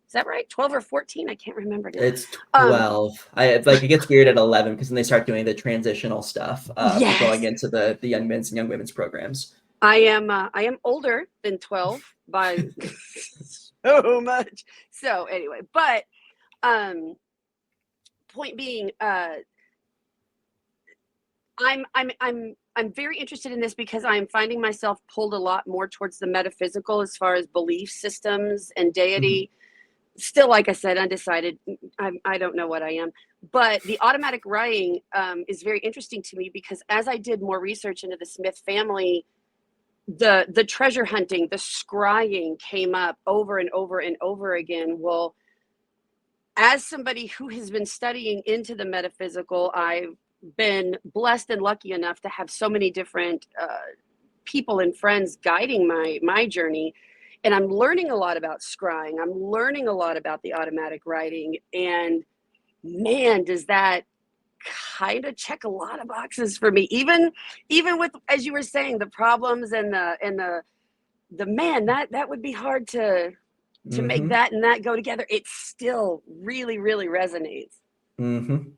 Is that right? 12 or 14? I can't remember now. It's 12. It gets weird at 11, because then they start doing the transitional stuff yes. for going into the young men's and young women's programs. I am older than 12 by so much. So anyway, but point being, I'm very interested in this because I'm finding myself pulled a lot more towards the metaphysical as far as belief systems and deity. Mm-hmm. Still, like I said, undecided. I don't know what I am. But the automatic writing is very interesting to me, because as I did more research into the Smith family, the treasure hunting, the scrying came up over and over and over again. Well, as somebody who has been studying into the metaphysical, I've been blessed and lucky enough to have so many different people and friends guiding my journey. And I'm learning a lot about scrying. I'm learning a lot about the automatic writing. And man, does that kind of check a lot of boxes for me. Even with, as you were saying, the problems and the man, that would be hard to mm-hmm. make that and that go together. It still really, really resonates. Mm-hmm.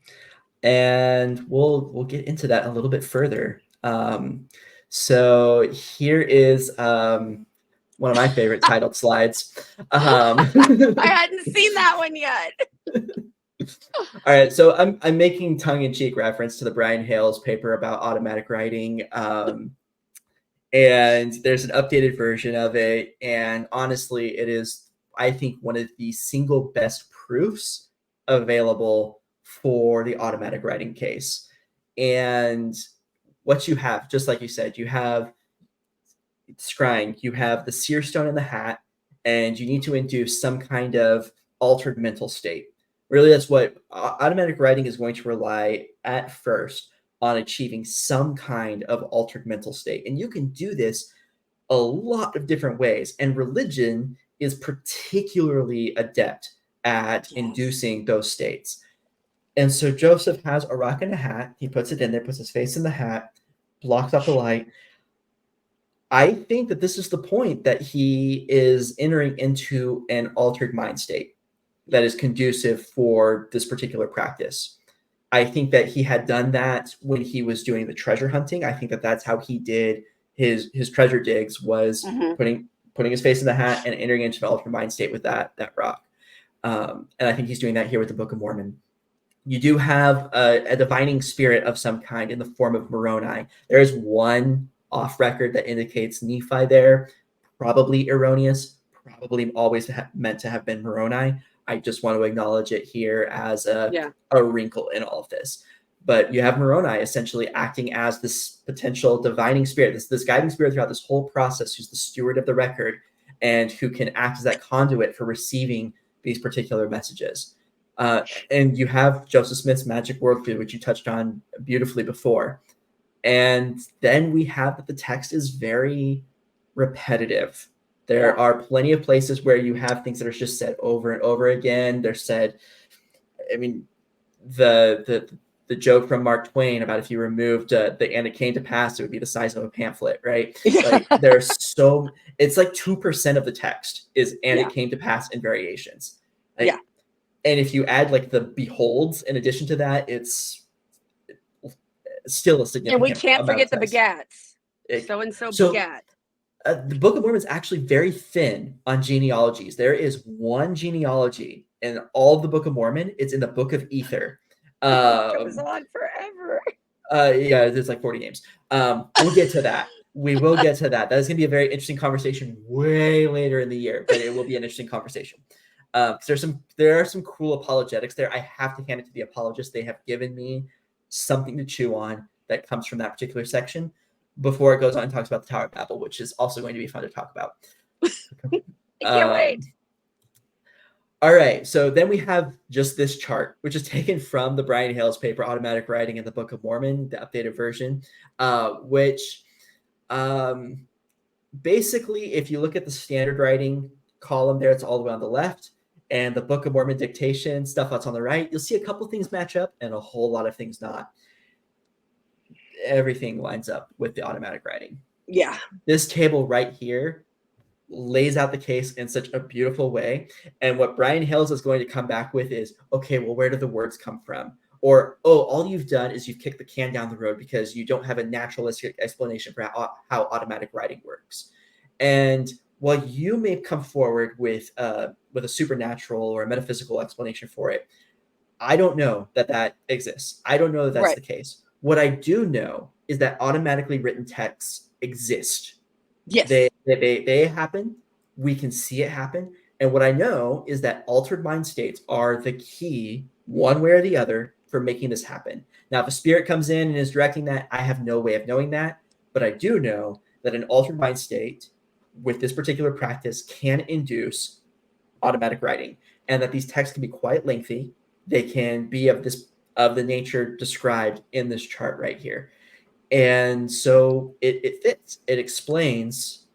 And we'll get into that a little bit further. So here is one of my favorite titled slides. I hadn't seen that one yet. All right, so I'm making tongue-in-cheek reference to the Brian Hales paper about automatic writing, and there's an updated version of it, and honestly, it is, I think, one of the single best proofs available for the automatic writing case. And what you have, just like you said, you have scrying, you have the seer stone in the hat, and you need to induce some kind of altered mental state. Really, that's what automatic writing is going to rely at first on, achieving some kind of altered mental state. And you can do this a lot of different ways. And religion is particularly adept at inducing those states. And so Joseph has a rock and a hat. He puts it in there, puts his face in the hat, blocks off the light. I think that this is the point that he is entering into an altered mind state. that is conducive for this particular practice. I think that he had done that when he was doing the treasure hunting. I think that that's how he did his treasure digs, was putting his face in the hat and entering into an altered mind state with that rock. And I think he's doing that here with the Book of Mormon. You do have a divining spirit of some kind in the form of Moroni. There is one off record that indicates Nephi there, probably erroneous, probably always meant to have been Moroni. I just want to acknowledge it here as a wrinkle in all of this. But you have Moroni essentially acting as this potential divining spirit, this guiding spirit throughout this whole process, who's the steward of the record and who can act as that conduit for receiving these particular messages. And you have Joseph Smith's magic worldview, which you touched on beautifully before. And then we have that the text is very repetitive. There are plenty of places where you have things that are just said over and over again. They're said, I mean, the joke from Mark Twain about if you removed and it came to pass, it would be the size of a pamphlet, right? Like there's it's like 2% of the text is and it came to pass in variations. Like, and if you add like the beholds in addition to that, it's still a significant. And we can't forget the begats. So-and-so begat. The Book of Mormon is actually very thin on genealogies. There is one genealogy in all of the Book of Mormon. It's in the Book of Ether. It goes on forever. There's like 40 names. We'll get to that. We will get to that. That is going to be a very interesting conversation way later in the year, but it will be an interesting conversation. There are some cool apologetics there. I have to hand it to the apologists. They have given me something to chew on that comes from that particular section before it goes on and talks about the Tower of Babel, which is also going to be fun to talk about. I can't wait. All right, so then we have just this chart, which is taken from the Brian Hales paper, Automatic Writing in the Book of Mormon, the updated version, which basically, if you look at the standard writing column there, it's all the way on the left, and the Book of Mormon dictation stuff that's on the right, you'll see a couple things match up and a whole lot of things not. Everything lines up with the automatic writing. Yeah. This table right here lays out the case in such a beautiful way. And what Brian Hales is going to come back with is, okay, well, where do the words come from? Or, all you've done is you've kicked the can down the road because you don't have a naturalistic explanation for how automatic writing works. And while you may come forward with a supernatural or a metaphysical explanation for it, I don't know that exists. I don't know that that's the case. What I do know is that automatically written texts exist. Yes. They happen. We can see it happen. And what I know is that altered mind states are the key, one way or the other, for making this happen. Now, if a spirit comes in and is directing that, I have no way of knowing that. But I do know that an altered mind state with this particular practice can induce automatic writing, and that these texts can be quite lengthy. They can be of the nature described in this chart right here. And so it fits. It explains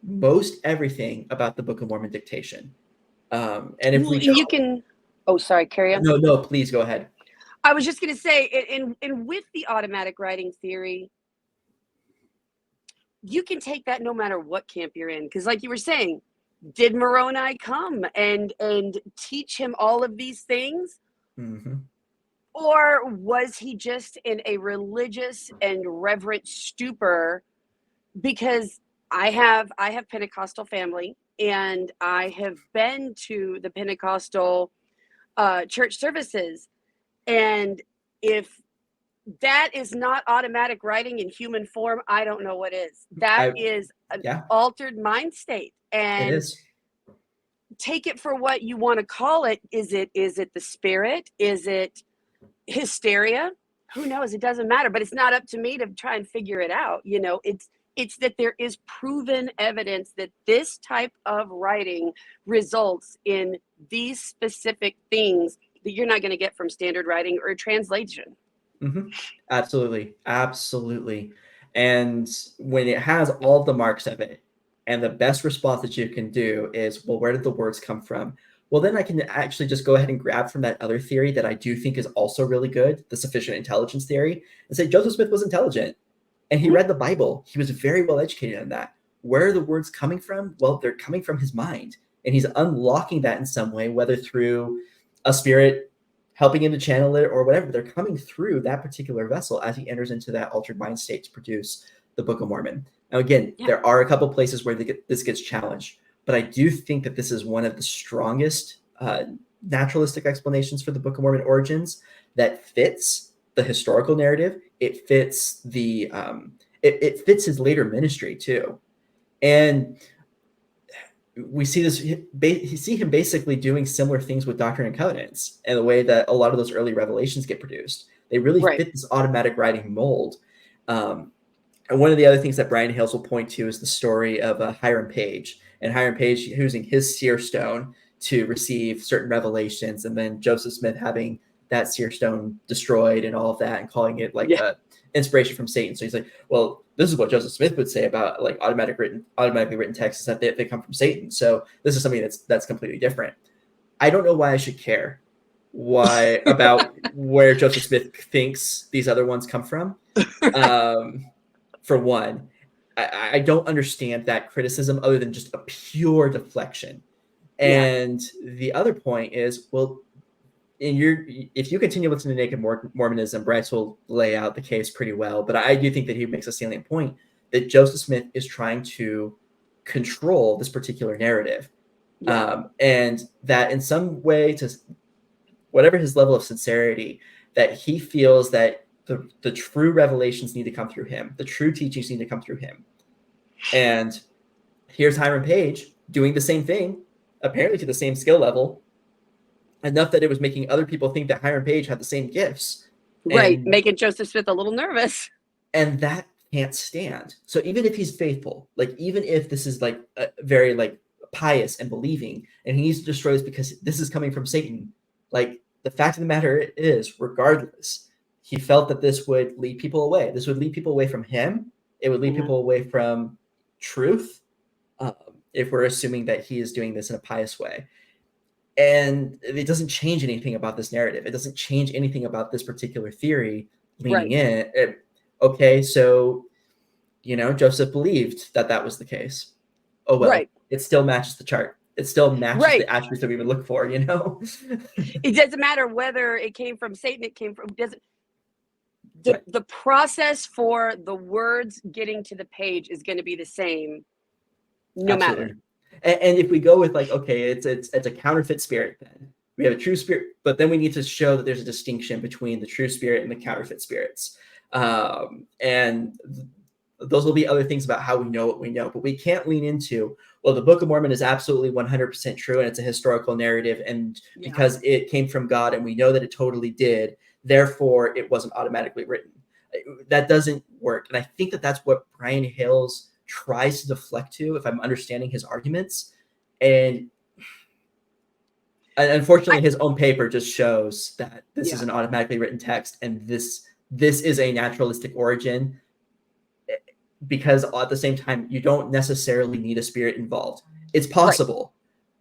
most everything about the Book of Mormon dictation. And if you can, sorry, carry on. No, please go ahead. I was just going to say, and with the automatic writing theory, you can take that no matter what camp you're in. Because like you were saying, did Moroni come and teach him all of these things? Mm-hmm. Or was he just in a religious and reverent stupor? Because I have Pentecostal family, and I have been to the Pentecostal church services. And if that is not automatic writing in human form, I don't know what is. That is an altered mind state. And it is. Take it for what you want to call it. Is it the spirit? Is it hysteria? Who knows? It doesn't matter. But it's not up to me to try and figure it out. You know, it's that there is proven evidence that this type of writing results in these specific things that you're not going to get from standard writing or translation. Mm-hmm. Absolutely. And when it has all the marks of it, and the best response that you can do is, well, where did the words come from? Well, then I can actually just go ahead and grab from that other theory that I do think is also really good, the sufficient intelligence theory, and say Joseph Smith was intelligent and he read the Bible. He was very well educated in that. Where are the words coming from? Well, they're coming from his mind. and he's unlocking that in some way, whether through a spirit helping him to channel it or whatever. They're coming through that particular vessel as he enters into that altered mind state to produce the Book of Mormon. Now, again, there are a couple places where this gets challenged, but I do think that this is one of the strongest naturalistic explanations for the Book of Mormon origins that fits the historical narrative. It fits the it fits his later ministry too, and we see this. You see him basically doing similar things with Doctrine and Covenants, and the way that a lot of those early revelations get produced. They really fit this automatic writing mold. And one of the other things that Brian Hales will point to is the story of Hiram Page, and Hiram Page using his seer stone to receive certain revelations, and then Joseph Smith having that seer stone destroyed and all of that, and calling it like inspiration from Satan. So he's like, well, this is what Joseph Smith would say about like automatically written texts, is that they come from Satan. So this is something that's completely different. I don't know why I should care about where Joseph Smith thinks these other ones come from. For one, I don't understand that criticism other than just a pure deflection. And the other point is, well, if you continue listening to Naked Mormonism, Bryce will lay out the case pretty well. But I do think that he makes a salient point that Joseph Smith is trying to control this particular narrative. And that in some way, to whatever his level of sincerity, that he feels that the true revelations need to come through him. The true teachings need to come through him. And here's Hiram Page doing the same thing, apparently to the same skill level, enough that it was making other people think that Hiram Page had the same gifts. Making Joseph Smith a little nervous. And that can't stand. So even if he's faithful, like even if this is like very like pious and believing, and he needs to destroy this because this is coming from Satan, like the fact of the matter is, regardless, he felt that this would lead people away. This would lead people away from him. It would lead people away from truth, if we're assuming that he is doing this in a pious way. And it doesn't change anything about this narrative. It doesn't change anything about this particular theory leaning in. Okay, so, Joseph believed that was the case. Oh, well, it still matches the chart. It still matches the attributes that we would look for, It doesn't matter whether it came from Satan, the process for the words getting to the page is going to be the same, no matter. And if we go with like, okay, it's a counterfeit spirit, then we have a true spirit, but then we need to show that there's a distinction between the true spirit and the counterfeit spirits. And those will be other things about how we know what we know, but we can't lean into, well, the Book of Mormon is absolutely 100% true, and it's a historical narrative, and because it came from God, and we know that it totally did, therefore it wasn't automatically written. That doesn't work. And I think that that's what Brian Hales tries to deflect to, if I'm understanding his arguments. And unfortunately, his own paper just shows that this is an automatically written text, and this is a naturalistic origin, because at the same time, you don't necessarily need a spirit involved. It's possible,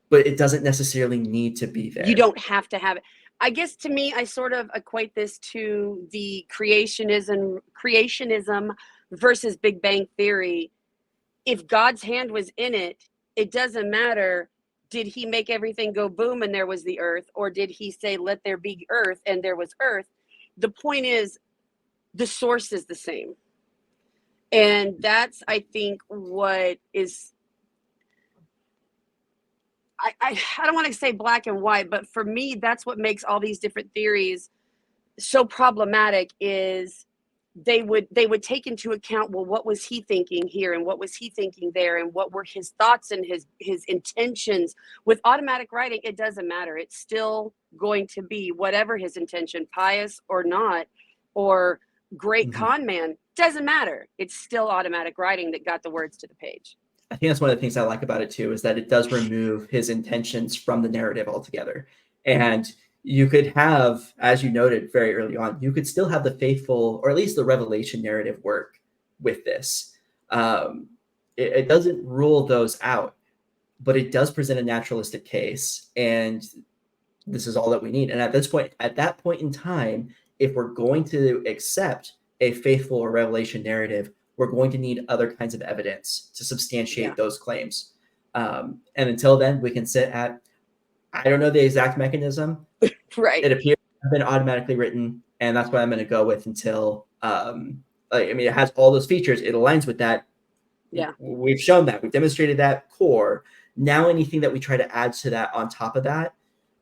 but it doesn't necessarily need to be there. You don't have to have it. I guess to me, I sort of equate this to the creationism versus Big Bang Theory. If God's hand was in it, it doesn't matter. Did he make everything go boom and there was the earth? Or did he say, let there be earth and there was earth? The point is, the source is the same. And that's, I think, what is, I don't want to say black and white, but for me, that's what makes all these different theories so problematic, is they would take into account, well, what was he thinking here, and what was he thinking there, and what were his thoughts and his intentions. With automatic writing, it doesn't matter. It's still going to be whatever his intention, pious or not, or great con man, doesn't matter. It's still automatic writing that got the words to the page. I think that's one of the things I like about it too, is that it does remove his intentions from the narrative altogether. And you could have, as you noted very early on, you could still have the faithful, or at least the revelation narrative work with this. It doesn't rule those out, but it does present a naturalistic case. And this is all that we need. And at that point in time, if we're going to accept a faithful or revelation narrative, we're going to need other kinds of evidence to substantiate those claims. And until then, we can sit at, I don't know the exact mechanism. Right. It appears to have been automatically written, and that's what I'm going to go with until, it has all those features. It aligns with that. Yeah. We've shown that. We've demonstrated that core. Now anything that we try to add to that on top of that,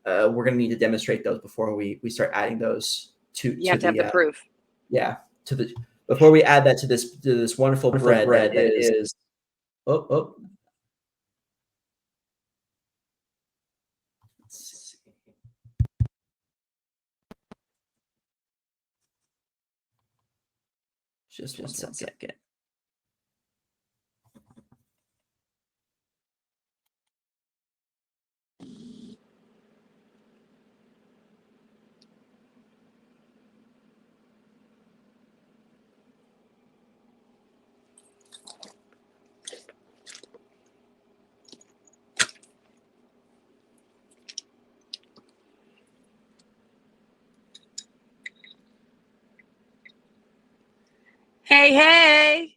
we're going to need to demonstrate those before we start adding those to the proof. Yeah, before we add that to this wonderful bread that is. Oh. Let's see. Just one second. Hey.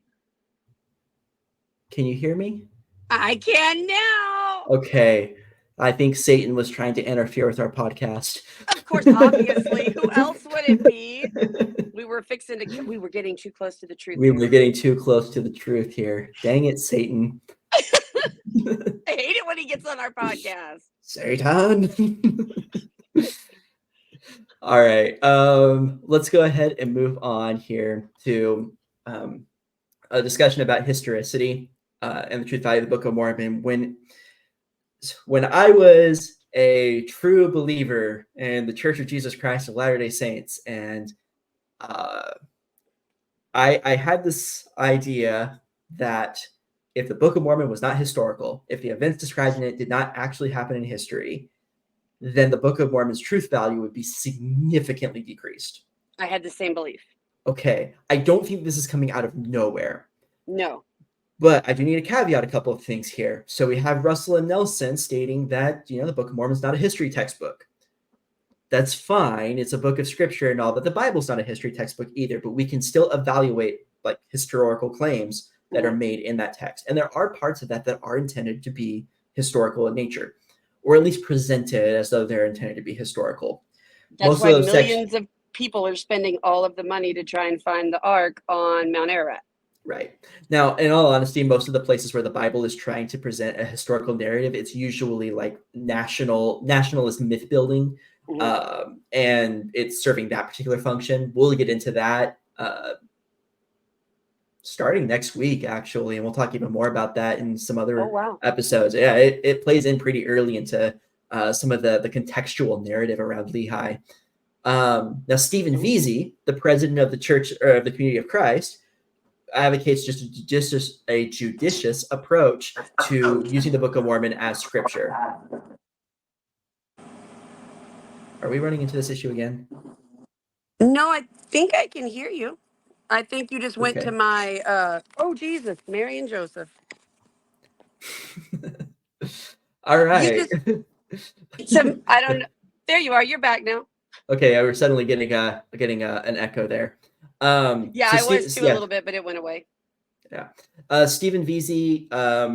Can you hear me? I can now. Okay. I think Satan was trying to interfere with our podcast. Of course, obviously. Who else would it be? We were getting too close to the truth. We were getting too close to the truth here. Dang it, Satan. I hate it when he gets on our podcast. Satan. All right. Let's go ahead and move on here to a discussion about historicity and the truth value of the Book of Mormon. When I was a true believer in the Church of Jesus Christ of Latter-day Saints, and I had this idea that if the Book of Mormon was not historical, if the events described in it did not actually happen in history, then the Book of Mormon's truth value would be significantly decreased. I had the same belief. Okay, I don't think this is coming out of nowhere. No. But I do need to caveat a couple of things here. So we have Russell and Nelson stating that, the Book of Mormon is not a history textbook. That's fine. It's a book of scripture and all, but the Bible's not a history textbook either. But we can still evaluate like historical claims that are made in that text. And there are parts of that are intended to be historical in nature, or at least presented as though they're intended to be historical. That's why millions of people are spending all of the money to try and find the Ark on Mount Ararat. Right. Now, in all honesty, most of the places where the Bible is trying to present a historical narrative, it's usually like nationalist myth building, and it's serving that particular function. We'll get into that starting next week, actually, and we'll talk even more about that in some other episodes. Yeah, it plays in pretty early into some of the contextual narrative around Lehi. Now, Stephen Veazey, the president of the Church or of the Community of Christ, advocates just a judicious approach to using the Book of Mormon as scripture. Are we running into this issue again? No, I think I can hear you. I think you just went to my, oh, Jesus, Mary and Joseph. All right. I don't know. There you are. You're back now. Okay, we're suddenly getting an echo there. I was too a little bit, but it went away. Yeah. Stephen Veazey,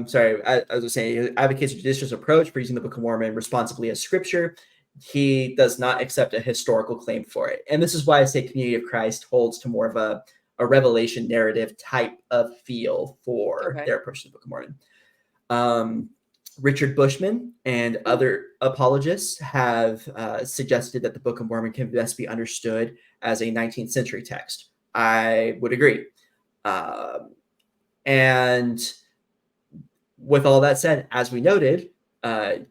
sorry, I was saying, he advocates a judicious approach for using the Book of Mormon responsibly as scripture. He does not accept a historical claim for it. And this is why I say Community of Christ holds to more of a revelation narrative type of feel for their approach to the Book of Mormon. Richard Bushman and other apologists have suggested that the Book of Mormon can best be understood as a 19th century text. I would agree. And with all that said, as we noted,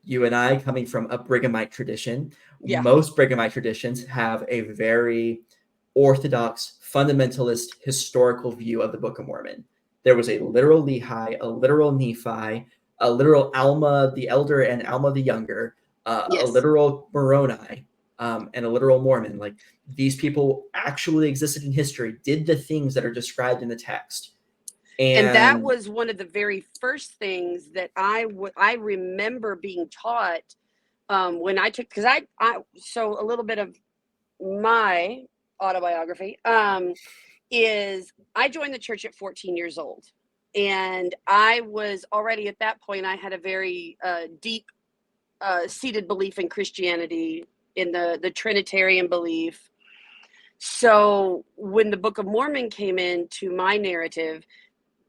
you and I coming from a Brighamite tradition, most Brighamite traditions have a very orthodox, fundamentalist, historical view of the Book of Mormon. There was a literal Lehi, a literal Nephi, a literal Alma the Elder and Alma the Younger, a literal Moroni, and a literal Mormon. Like, these people actually existed in history, did the things that are described in the text. And that was one of the very first things that I remember being taught when I took, because so a little bit of my autobiography is I joined the church at 14 years old. And I was already at that point, I had a very deep seated belief in Christianity, in the Trinitarian belief. So when the Book of Mormon came into my narrative,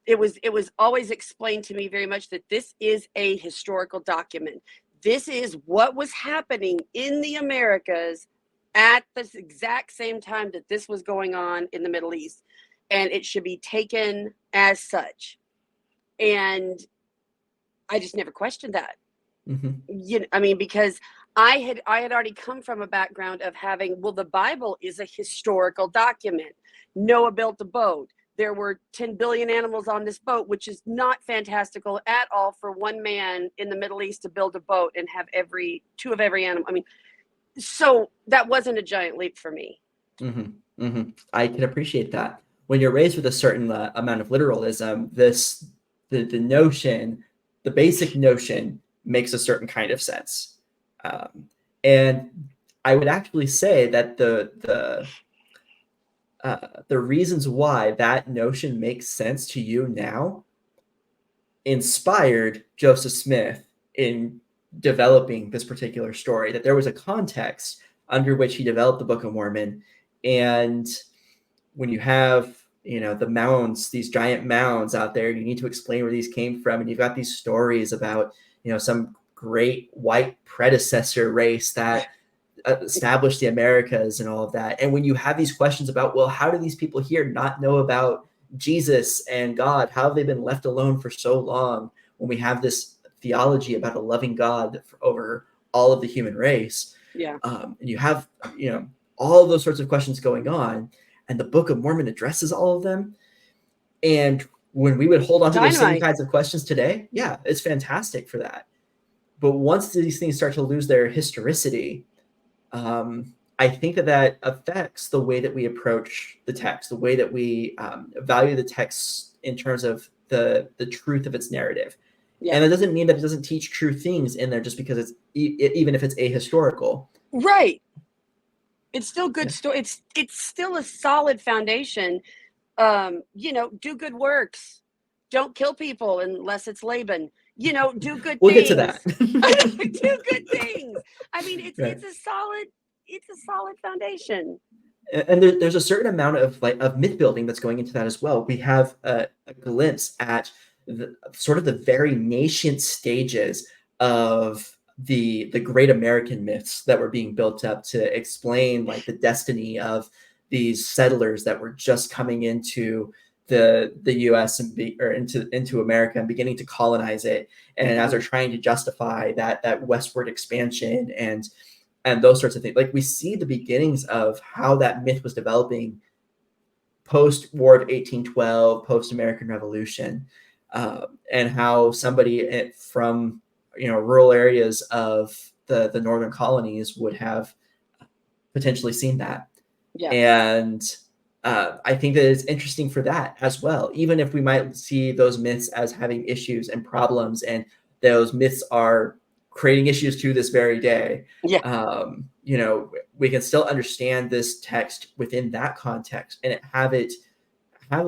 it was always explained to me very much that this is a historical document. This is what was happening in the Americas at the exact same time that this was going on in the Middle East, and it should be taken as such. And I just never questioned that. I mean, because I had already come from a background of having, well, the Bible is a historical document. Noah built a boat. There were 10 billion animals on this boat, which is not fantastical at all for one man in the Middle East to build a boat and have two of every animal. I mean, so that wasn't a giant leap for me. I can appreciate that. When you're raised with a certain amount of literalism, the notion, the basic notion makes a certain kind of sense. And I would actually say that the reasons why that notion makes sense to you now inspired Joseph Smith in developing this particular story, that there was a context under which he developed the Book of Mormon. And when you have, the mounds, these giant mounds out there, you need to explain where these came from. And you've got these stories about, some great white predecessor race that established the Americas and all of that. And when you have these questions about, well, how do these people here not know about Jesus and God? How have they been left alone for so long when we have this theology about a loving God over all of the human race? Yeah. And you have, all of those sorts of questions going on, and the Book of Mormon addresses all of them. And when we would hold on to those same kinds of questions today, yeah, it's fantastic for that. But once these things start to lose their historicity, I think that affects the way that we approach the text, the way that we value the text in terms of the truth of its narrative. Yeah. And that doesn't mean that it doesn't teach true things in there just because it's even if it's ahistorical. Right. It's still good story. It's still a solid foundation. Do good works. Don't kill people unless it's Laban. Do good things. We'll get to that. Do good things. I mean, it's a solid foundation. And there's a certain amount of myth building that's going into that as well. We have a glimpse at sort of the very nascent stages of the great American myths that were being built up to explain the destiny of these settlers that were just coming into the U.S. or into America and beginning to colonize it. And as they're trying to justify that westward expansion and those sorts of things, we see the beginnings of how that myth was developing post-War of 1812, post-American Revolution, and how somebody from rural areas of the northern colonies would have potentially seen that. Yeah. And I think that it's interesting for that as well, even if we might see those myths as having issues and problems, and those myths are creating issues to this very day. Yeah. We can still understand this text within that context and have a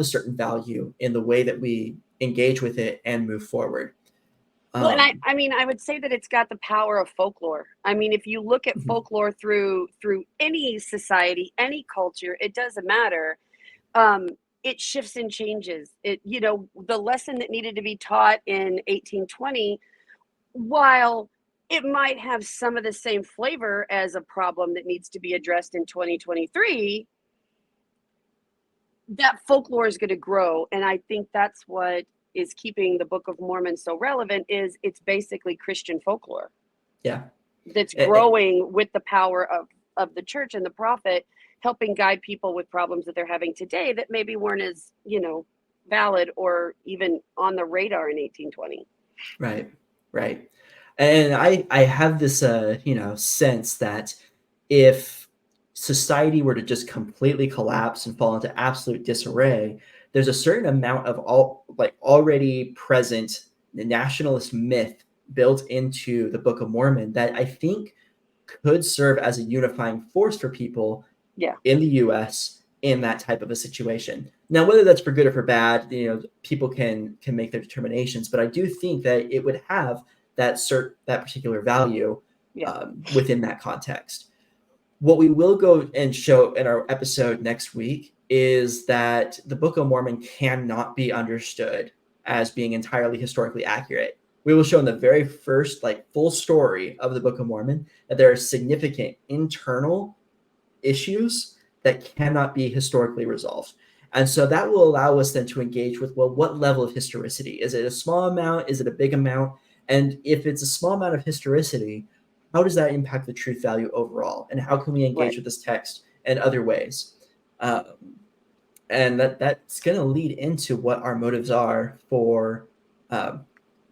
certain value in the way that we engage with it and move forward. Well, and I mean, I would say that it's got the power of folklore. I mean, if you look at folklore through any society, any culture, it doesn't matter. It shifts and changes. The lesson that needed to be taught in 1820, while it might have some of the same flavor as a problem that needs to be addressed in 2023, that folklore is going to grow. And I think that's what is keeping the Book of Mormon so relevant. Is it's basically Christian folklore. Yeah. That's growing with the power of the church and the prophet, helping guide people with problems that they're having today that maybe weren't as, valid or even on the radar in 1820. Right. And I have this, sense that if society were to just completely collapse and fall into absolute disarray, there's a certain amount of already present nationalist myth built into the Book of Mormon that I think could serve as a unifying force for people in the U.S. in that type of a situation. Now, whether that's for good or for bad, people can make their determinations, but I do think that it would have that particular value within that context. What we will go and show in our episode next week is that the Book of Mormon cannot be understood as being entirely historically accurate. We will show in the very first full story of the Book of Mormon that there are significant internal issues that cannot be historically resolved. And so that will allow us then to engage with, well, what level of historicity? Is it a small amount? Is it a big amount? And if it's a small amount of historicity, how does that impact the truth value overall? And how can we engage with this text in other ways? And that's going to lead into what our motives are for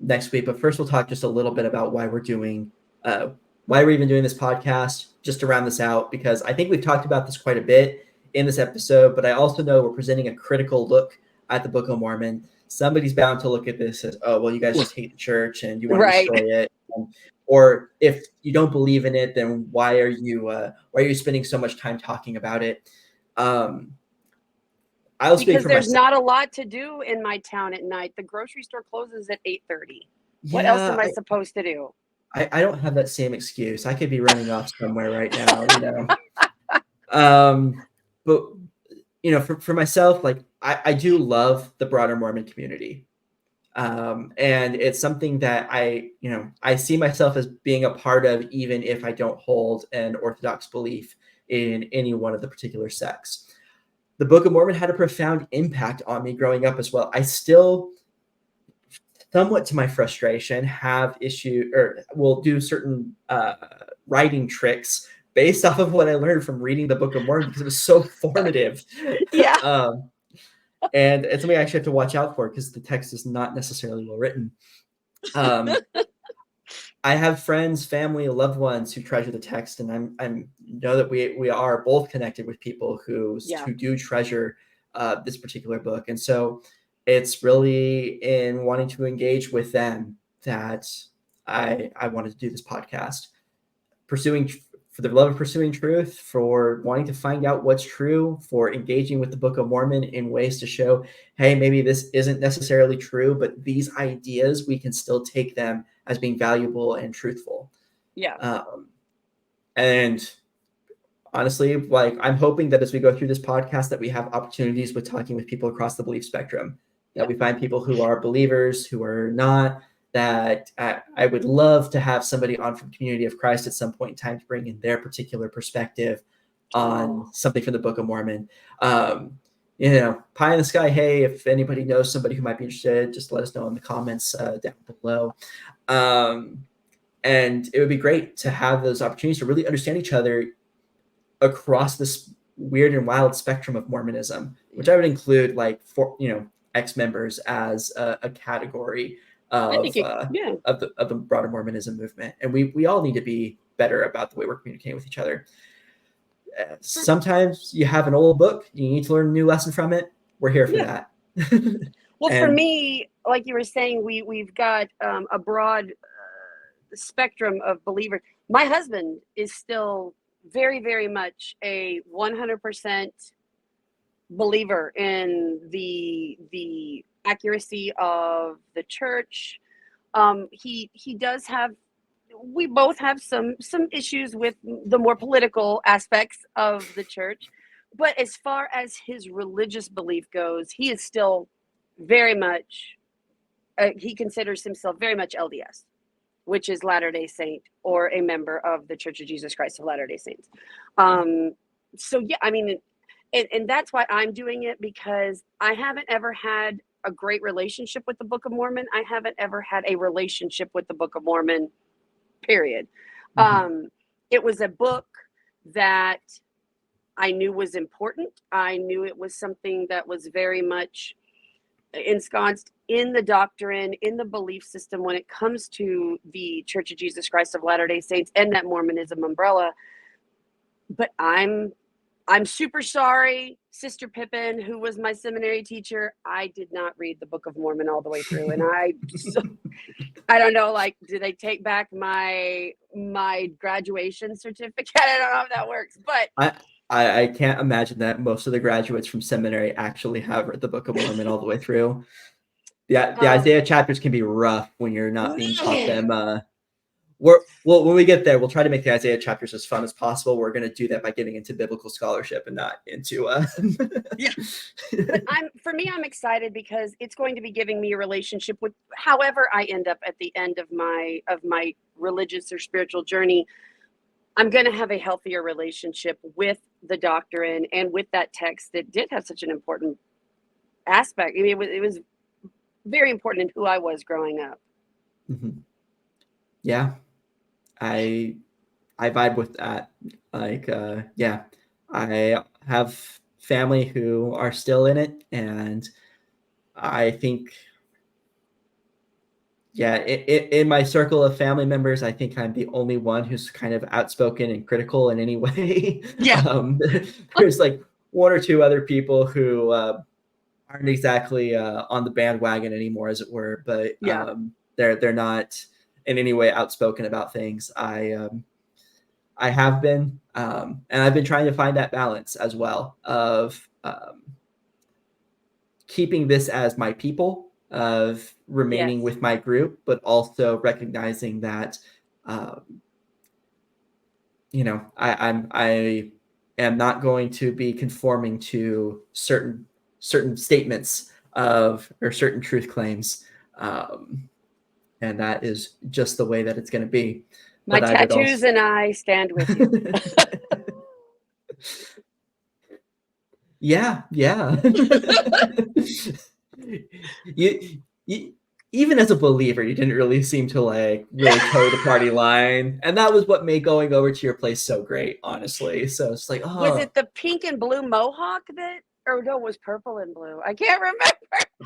next week. But first, we'll talk just a little bit about why we're even doing this podcast, just to round this out, because I think we've talked about this quite a bit in this episode, but I also know we're presenting a critical look at the Book of Mormon. Somebody's bound to look at this as, oh, well, you guys just hate the church and you want to destroy it. Or if you don't believe in it, then why are you spending so much time talking about it? Because there's not a lot to do in my town at night. The grocery store closes at 8:30. What else am I supposed to do? I don't have that same excuse. I could be running off somewhere right now, But for myself, I do love the broader Mormon community. And it's something that I see myself as being a part of, even if I don't hold an orthodox belief in any one of the particular sects. The Book of Mormon had a profound impact on me growing up as well. I still, somewhat to my frustration, have issue or will do certain writing tricks based off of what I learned from reading the Book of Mormon, because it was so formative. And it's something I actually have to watch out for, because the text is not necessarily well written. I have friends, family, loved ones who treasure the text, and I know that we are both connected with people who do treasure this particular book. And so it's really in wanting to engage with them that I wanted to do this podcast, for the love of pursuing truth, for wanting to find out what's true, for engaging with the Book of Mormon in ways to show, hey, maybe this isn't necessarily true, but these ideas, we can still take them as being valuable and truthful. And honestly, I'm hoping that as we go through this podcast, that we have opportunities with talking with people across the belief spectrum, that we find people who are believers, who are not, that I would love to have somebody on from Community of Christ at some point in time to bring in their particular perspective on something from the Book of Mormon. Pie in the sky, hey, if anybody knows somebody who might be interested, just let us know in the comments down below. And it would be great to have those opportunities to really understand each other across this weird and wild spectrum of Mormonism, which I would include ex-members as a category of the broader Mormonism movement. And we all need to be better about the way we're communicating with each other. Sometimes you have an old book, you need to learn a new lesson from it. We're here for that. Well, for me, like you were saying, we've got a broad spectrum of believers. My husband is still very, very much a 100% believer in the accuracy of the church. He does have, we both have some issues with the more political aspects of the church, but as far as his religious belief goes, he is still very much, he considers himself very much LDS, which is Latter-day Saint, or a member of the Church of Jesus Christ of Latter-day Saints. So yeah, I mean, and that's why I'm doing it, because I haven't ever had a great relationship with the Book of Mormon. I haven't ever had a relationship with the Book of Mormon, period. It was a book that I knew was important. I knew it was something that was very much ensconced in the doctrine, in the belief system when it comes to the Church of Jesus Christ of Latter-day Saints and that Mormonism umbrella. But I'm super sorry, Sister Pippin, who was my seminary teacher. I did not read the Book of Mormon all the way through, and I don't know, do they take back my graduation certificate? I don't know how that works, but I can't imagine that most of the graduates from seminary actually have read the Book of Mormon all the way through. The Isaiah chapters can be rough when you're not being taught them. When we get there, we'll try to make the Isaiah chapters as fun as possible. We're going to do that by getting into biblical scholarship and not into. Yeah, but I'm excited because it's going to be giving me a relationship with however I end up at the end of my religious or spiritual journey. I'm going to have a healthier relationship with the doctrine and with that text that did have such an important aspect. I mean, it was very important in who I was growing up. Mm-hmm. Yeah, I vibe with that. Like, yeah, I have family who are still in it, and I think, yeah, in my circle of family members, I think I'm the only one who's kind of outspoken and critical in any way. Yeah. There's like one or two other people who aren't exactly on the bandwagon anymore, as it were, but Yeah. They're not in any way outspoken about things. I have been, and I've been trying to find that balance as well of keeping this as my people, of remaining Yes. with my group, but also recognizing that, I am not going to be conforming to certain statements or certain truth claims, and that is just the way that it's going to be. My But I would tattoos also... and I stand with you. Yeah. you, even as a believer, you didn't really seem to like really toe the party line, and that was what made going over to your place so great, honestly. So it's like, Was it the pink and blue mohawk or no, it was purple and blue? I can't remember.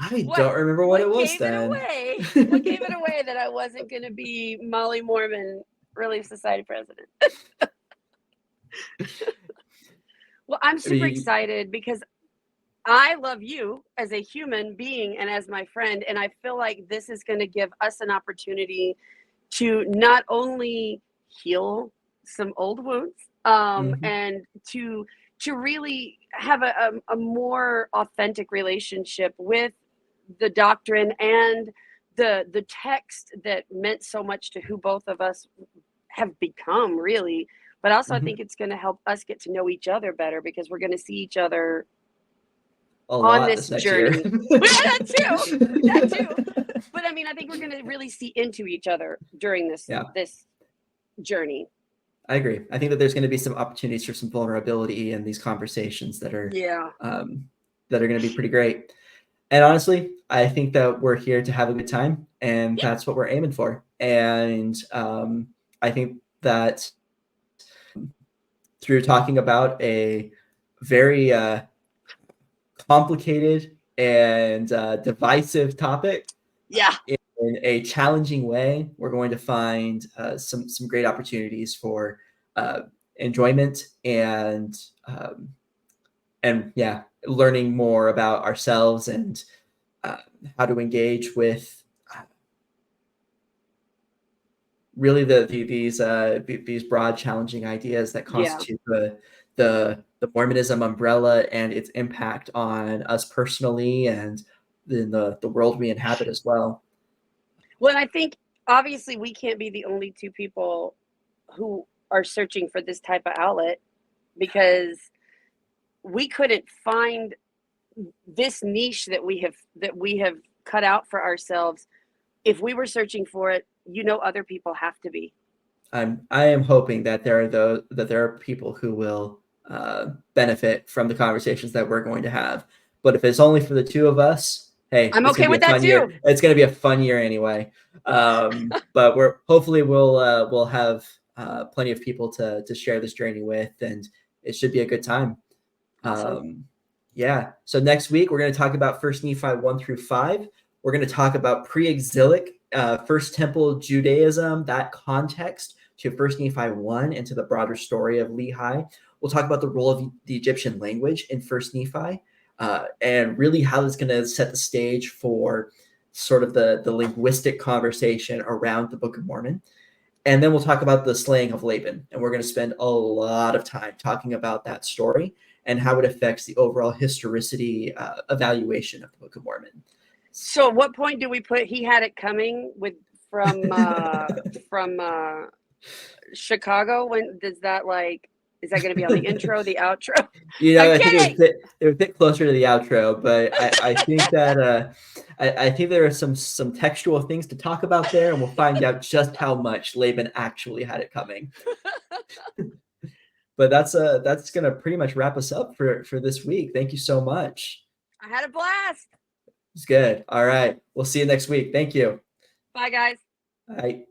I don't remember what it was then. What gave it away that I wasn't going to be Molly Mormon Relief Society president? Well, I'm super excited because I love you as a human being and as my friend, and I feel like this is going to give us an opportunity to not only heal some old wounds, and to really have a more authentic relationship with the doctrine and the text that meant so much to who both of us have become, really. But also, I think it's going to help us get to know each other better because we're going to see each other on this journey. That too. But I mean, I think we're going to really see into each other during this journey. I agree. I think that there's going to be some opportunities for some vulnerability in these conversations that are going to be pretty great. And honestly, I think that we're here to have a good time, and that's what we're aiming for. And I think that through talking about a very complicated and divisive topic, in a challenging way, we're going to find some great opportunities for enjoyment and learning more about ourselves and how to engage with really these broad, challenging ideas that constitute the Mormonism umbrella and its impact on us personally and in the world we inhabit as well. Well, and I think obviously we can't be the only two people who are searching for this type of outlet, because we couldn't find this niche that we have cut out for ourselves. If we were searching for it, other people have to be. I am hoping that there are people who will benefit from the conversations that we're going to have. But if it's only for the two of us, hey, I'm okay with that too. It's going to be a fun year anyway. But we'll have plenty of people to share this journey with, and it should be a good time. Awesome. So next week we're going to talk about 1 Nephi 1-5. We're going to talk about pre-exilic First Temple Judaism, that context to 1 Nephi 1 and to the broader story of Lehi. We'll talk about the role of the Egyptian language in 1 Nephi, and really how it's going to set the stage for sort of the linguistic conversation around the Book of Mormon. And then we'll talk about the slaying of Laban. And we're going to spend a lot of time talking about that story and how it affects the overall historicity evaluation of the Book of Mormon. So at what point do we put he had it coming with from Chicago? When does that is that going to be on the intro, the outro? You know, I'm I think kidding. it would fit closer to the outro, but I think that I think there are some textual things to talk about there, and we'll find out just how much Laban actually had it coming. But that's gonna pretty much wrap us up for this week. Thank you so much. I had a blast. It's good. All right, we'll see you next week. Thank you. Bye, guys. Bye.